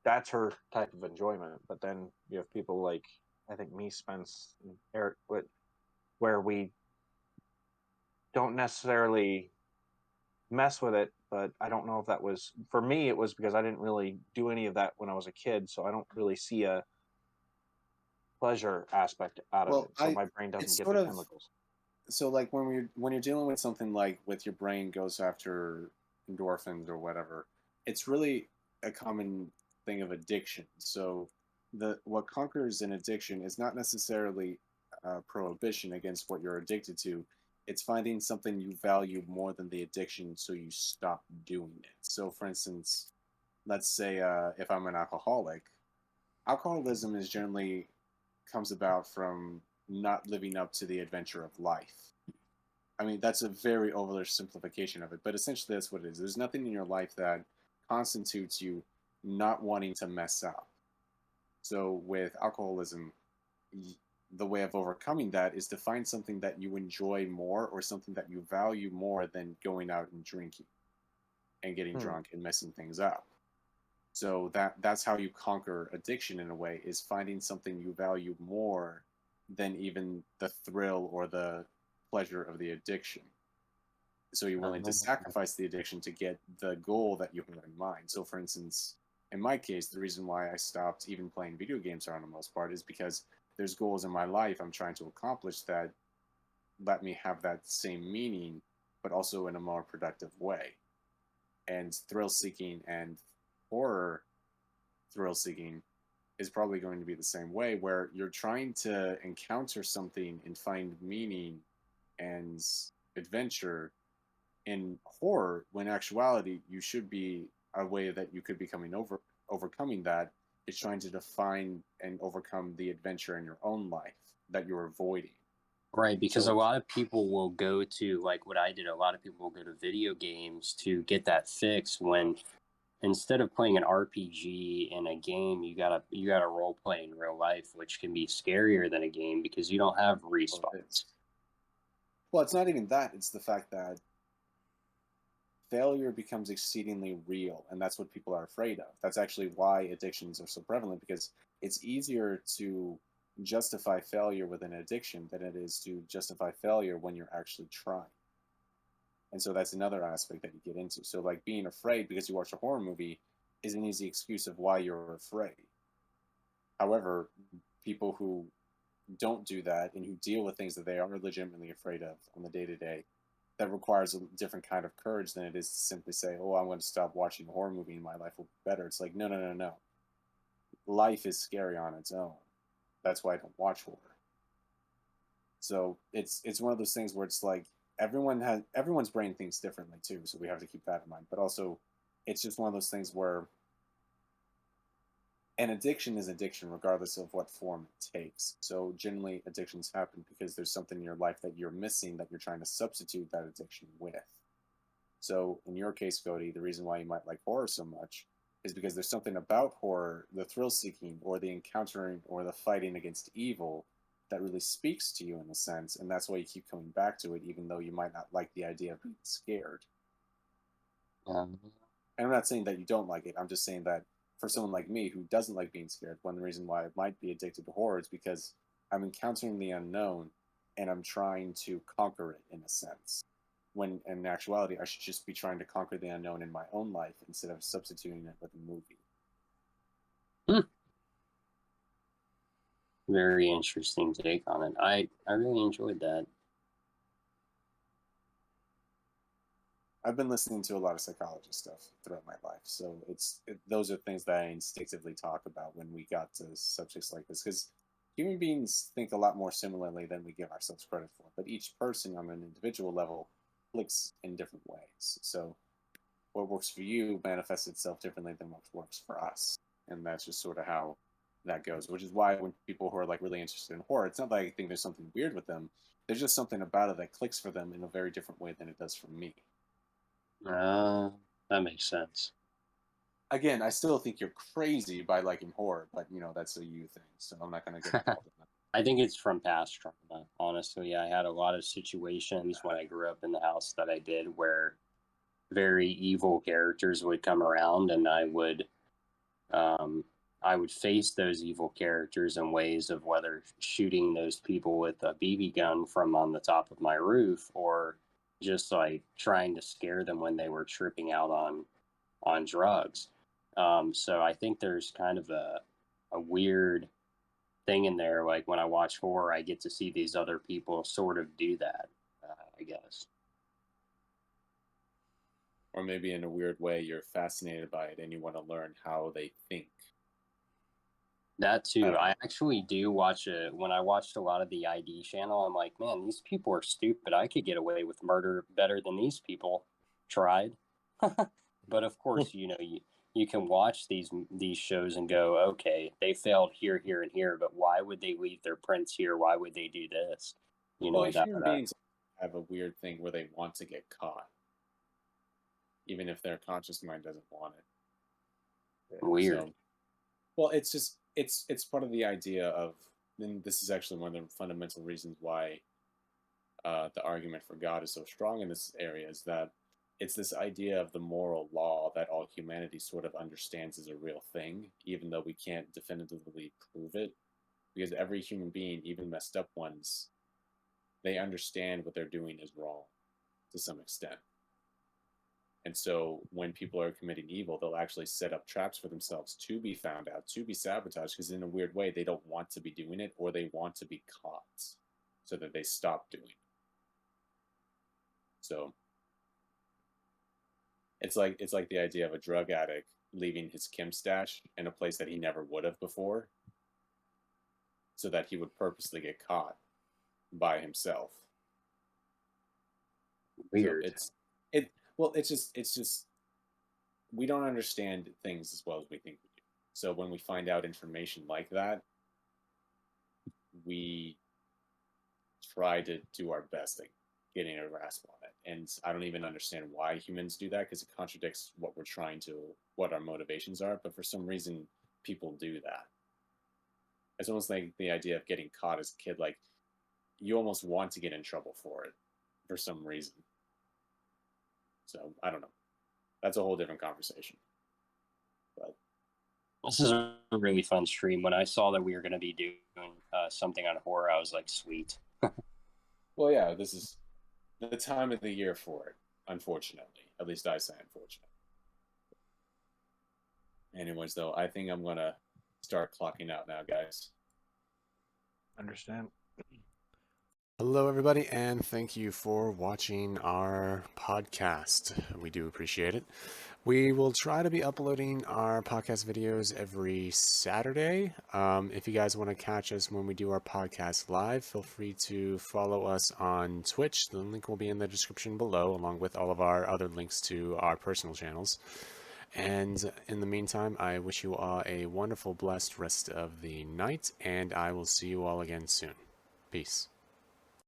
that's her type of enjoyment. But then you have people like, I think, me, Spence, and Eric, where we don't necessarily mess with it. But I don't know if that was, for me, it was because I didn't really do any of that when I was a kid, so I don't really see a pleasure aspect out of it. So my brain doesn't get the chemicals. So like when you're dealing with something like with your brain goes after endorphins or whatever, it's really a common thing of addiction. So what conquers an addiction is not necessarily prohibition against what you're addicted to. It's finding something you value more than the addiction, so you stop doing it. So, for instance, let's say if I'm an alcoholic, alcoholism is generally comes about from not living up to the adventure of life. I mean, that's a very oversimplification of it, but essentially that's what it is. There's nothing in your life that constitutes you not wanting to mess up. So with alcoholism, the way of overcoming that is to find something that you enjoy more or something that you value more than going out and drinking and getting drunk and messing things up. So that's how you conquer addiction in a way, is finding something you value more than even the thrill or the pleasure of the addiction. So you're willing to sacrifice the addiction to get the goal that you have in mind. So for instance, in my case, the reason why I stopped even playing video games for the most part is because there's goals in my life I'm trying to accomplish that let me have that same meaning, but also in a more productive way. And thrill seeking and horror thrill seeking is probably going to be the same way, where you're trying to encounter something and find meaning and adventure in horror, when in actuality you should be a way that you could be overcoming that is trying to define and overcome the adventure in your own life that you're avoiding. Right, because a lot of people will go to, like what I did, a lot of people will go to video games to get that fix, when instead of playing an RPG in a game, you gotta role play in real life, which can be scarier than a game because you don't have respawns. Well, it's not even that. It's the fact that failure becomes exceedingly real, and that's what people are afraid of. That's actually why addictions are so prevalent, because it's easier to justify failure with an addiction than it is to justify failure when you're actually trying. And so that's another aspect that you get into. So like being afraid because you watch a horror movie is an easy excuse of why you're afraid. However, people who don't do that and who deal with things that they are legitimately afraid of on the day-to-day, that requires a different kind of courage than it is to simply say, oh, I'm going to stop watching a horror movie and my life will be better. It's like, no. Life is scary on its own. That's why I don't watch horror. So it's one of those things where it's like everyone's brain thinks differently too, so we have to keep that in mind. But also, it's just one of those things where an addiction is addiction regardless of what form it takes. So generally addictions happen because there's something in your life that you're missing that you're trying to substitute that addiction with. So in your case, Cody, the reason why you might like horror so much is because there's something about horror, the thrill seeking or the encountering or the fighting against evil, that really speaks to you in a sense, and that's why you keep coming back to it, even though you might not like the idea of being scared. And I'm not saying that you don't like it. I'm just saying that for someone like me who doesn't like being scared, one reason why I might be addicted to horror is because I'm encountering the unknown and I'm trying to conquer it in a sense. When in actuality, I should just be trying to conquer the unknown in my own life instead of substituting it with a movie. Very interesting take on it. I really enjoyed that. I've been listening to a lot of psychology stuff throughout my life, so those are things that I instinctively talk about when we got to subjects like this, because human beings think a lot more similarly than we give ourselves credit for, but each person on an individual level clicks in different ways. So what works for you manifests itself differently than what works for us, and that's just sort of how that goes, which is why when people who are like really interested in horror, it's not that I think there's something weird with them. There's just something about it that clicks for them in a very different way than it does for me. That makes sense. Again, I still think you're crazy by liking horror, but that's a you thing, so I'm not going to get involved in that. I think it's from past trauma. Honestly, I had a lot of situations when I grew up in the house that I did where very evil characters would come around, and I would face those evil characters in ways of whether shooting those people with a BB gun from on the top of my roof, or just like trying to scare them when they were tripping out on drugs. So I think there's kind of a weird thing in there. Like when I watch horror, I get to see these other people sort of do that, I guess. Or maybe in a weird way, you're fascinated by it and you want to learn how they think. That too. I actually do watch it. When I watched a lot of the ID channel, I'm like, man, these people are stupid. I could get away with murder better than these people tried. But of course, you can watch these shows and go, okay, they failed here, and here, but why would they leave their prints here? Why would they do this? Well, human beings have a weird thing where they want to get caught, even if their conscious mind doesn't want it. Weird. So, well, it's just it's part of the idea of, and this is actually one of the fundamental reasons why the argument for God is so strong in this area, is that it's this idea of the moral law that all humanity sort of understands as a real thing, even though we can't definitively prove it, because every human being, even messed up ones, they understand what they're doing is wrong to some extent. And so when people are committing evil, they'll actually set up traps for themselves to be found out, to be sabotaged, because in a weird way, they don't want to be doing it, or they want to be caught so that they stop doing it. So it's like the idea of a drug addict leaving his chem stash in a place that he never would have before, so that he would purposely get caught by himself. Weird. So it's just we don't understand things as well as we think we do. So when we find out information like that, we try to do our best at getting a grasp on it. And I don't even understand why humans do that, because it contradicts what our motivations are. But for some reason, people do that. It's almost like the idea of getting caught as a kid. Like, you almost want to get in trouble for it for some reason. So I don't know. That's a whole different conversation. But This is a really fun stream. When I saw that we were going to be doing something on horror, I was like, sweet. well, yeah, this is the time of the year for it, unfortunately. At least I say unfortunately. Anyways, though, I think I'm going to start clocking out now, guys. Understand. Hello, everybody, and thank you for watching our podcast. We do appreciate it. We will try to be uploading our podcast videos every Saturday. If you guys want to catch us when we do our podcast live, feel free to follow us on Twitch. The link will be in the description below, along with all of our other links to our personal channels. And in the meantime, I wish you all a wonderful, blessed rest of the night, and I will see you all again soon. Peace.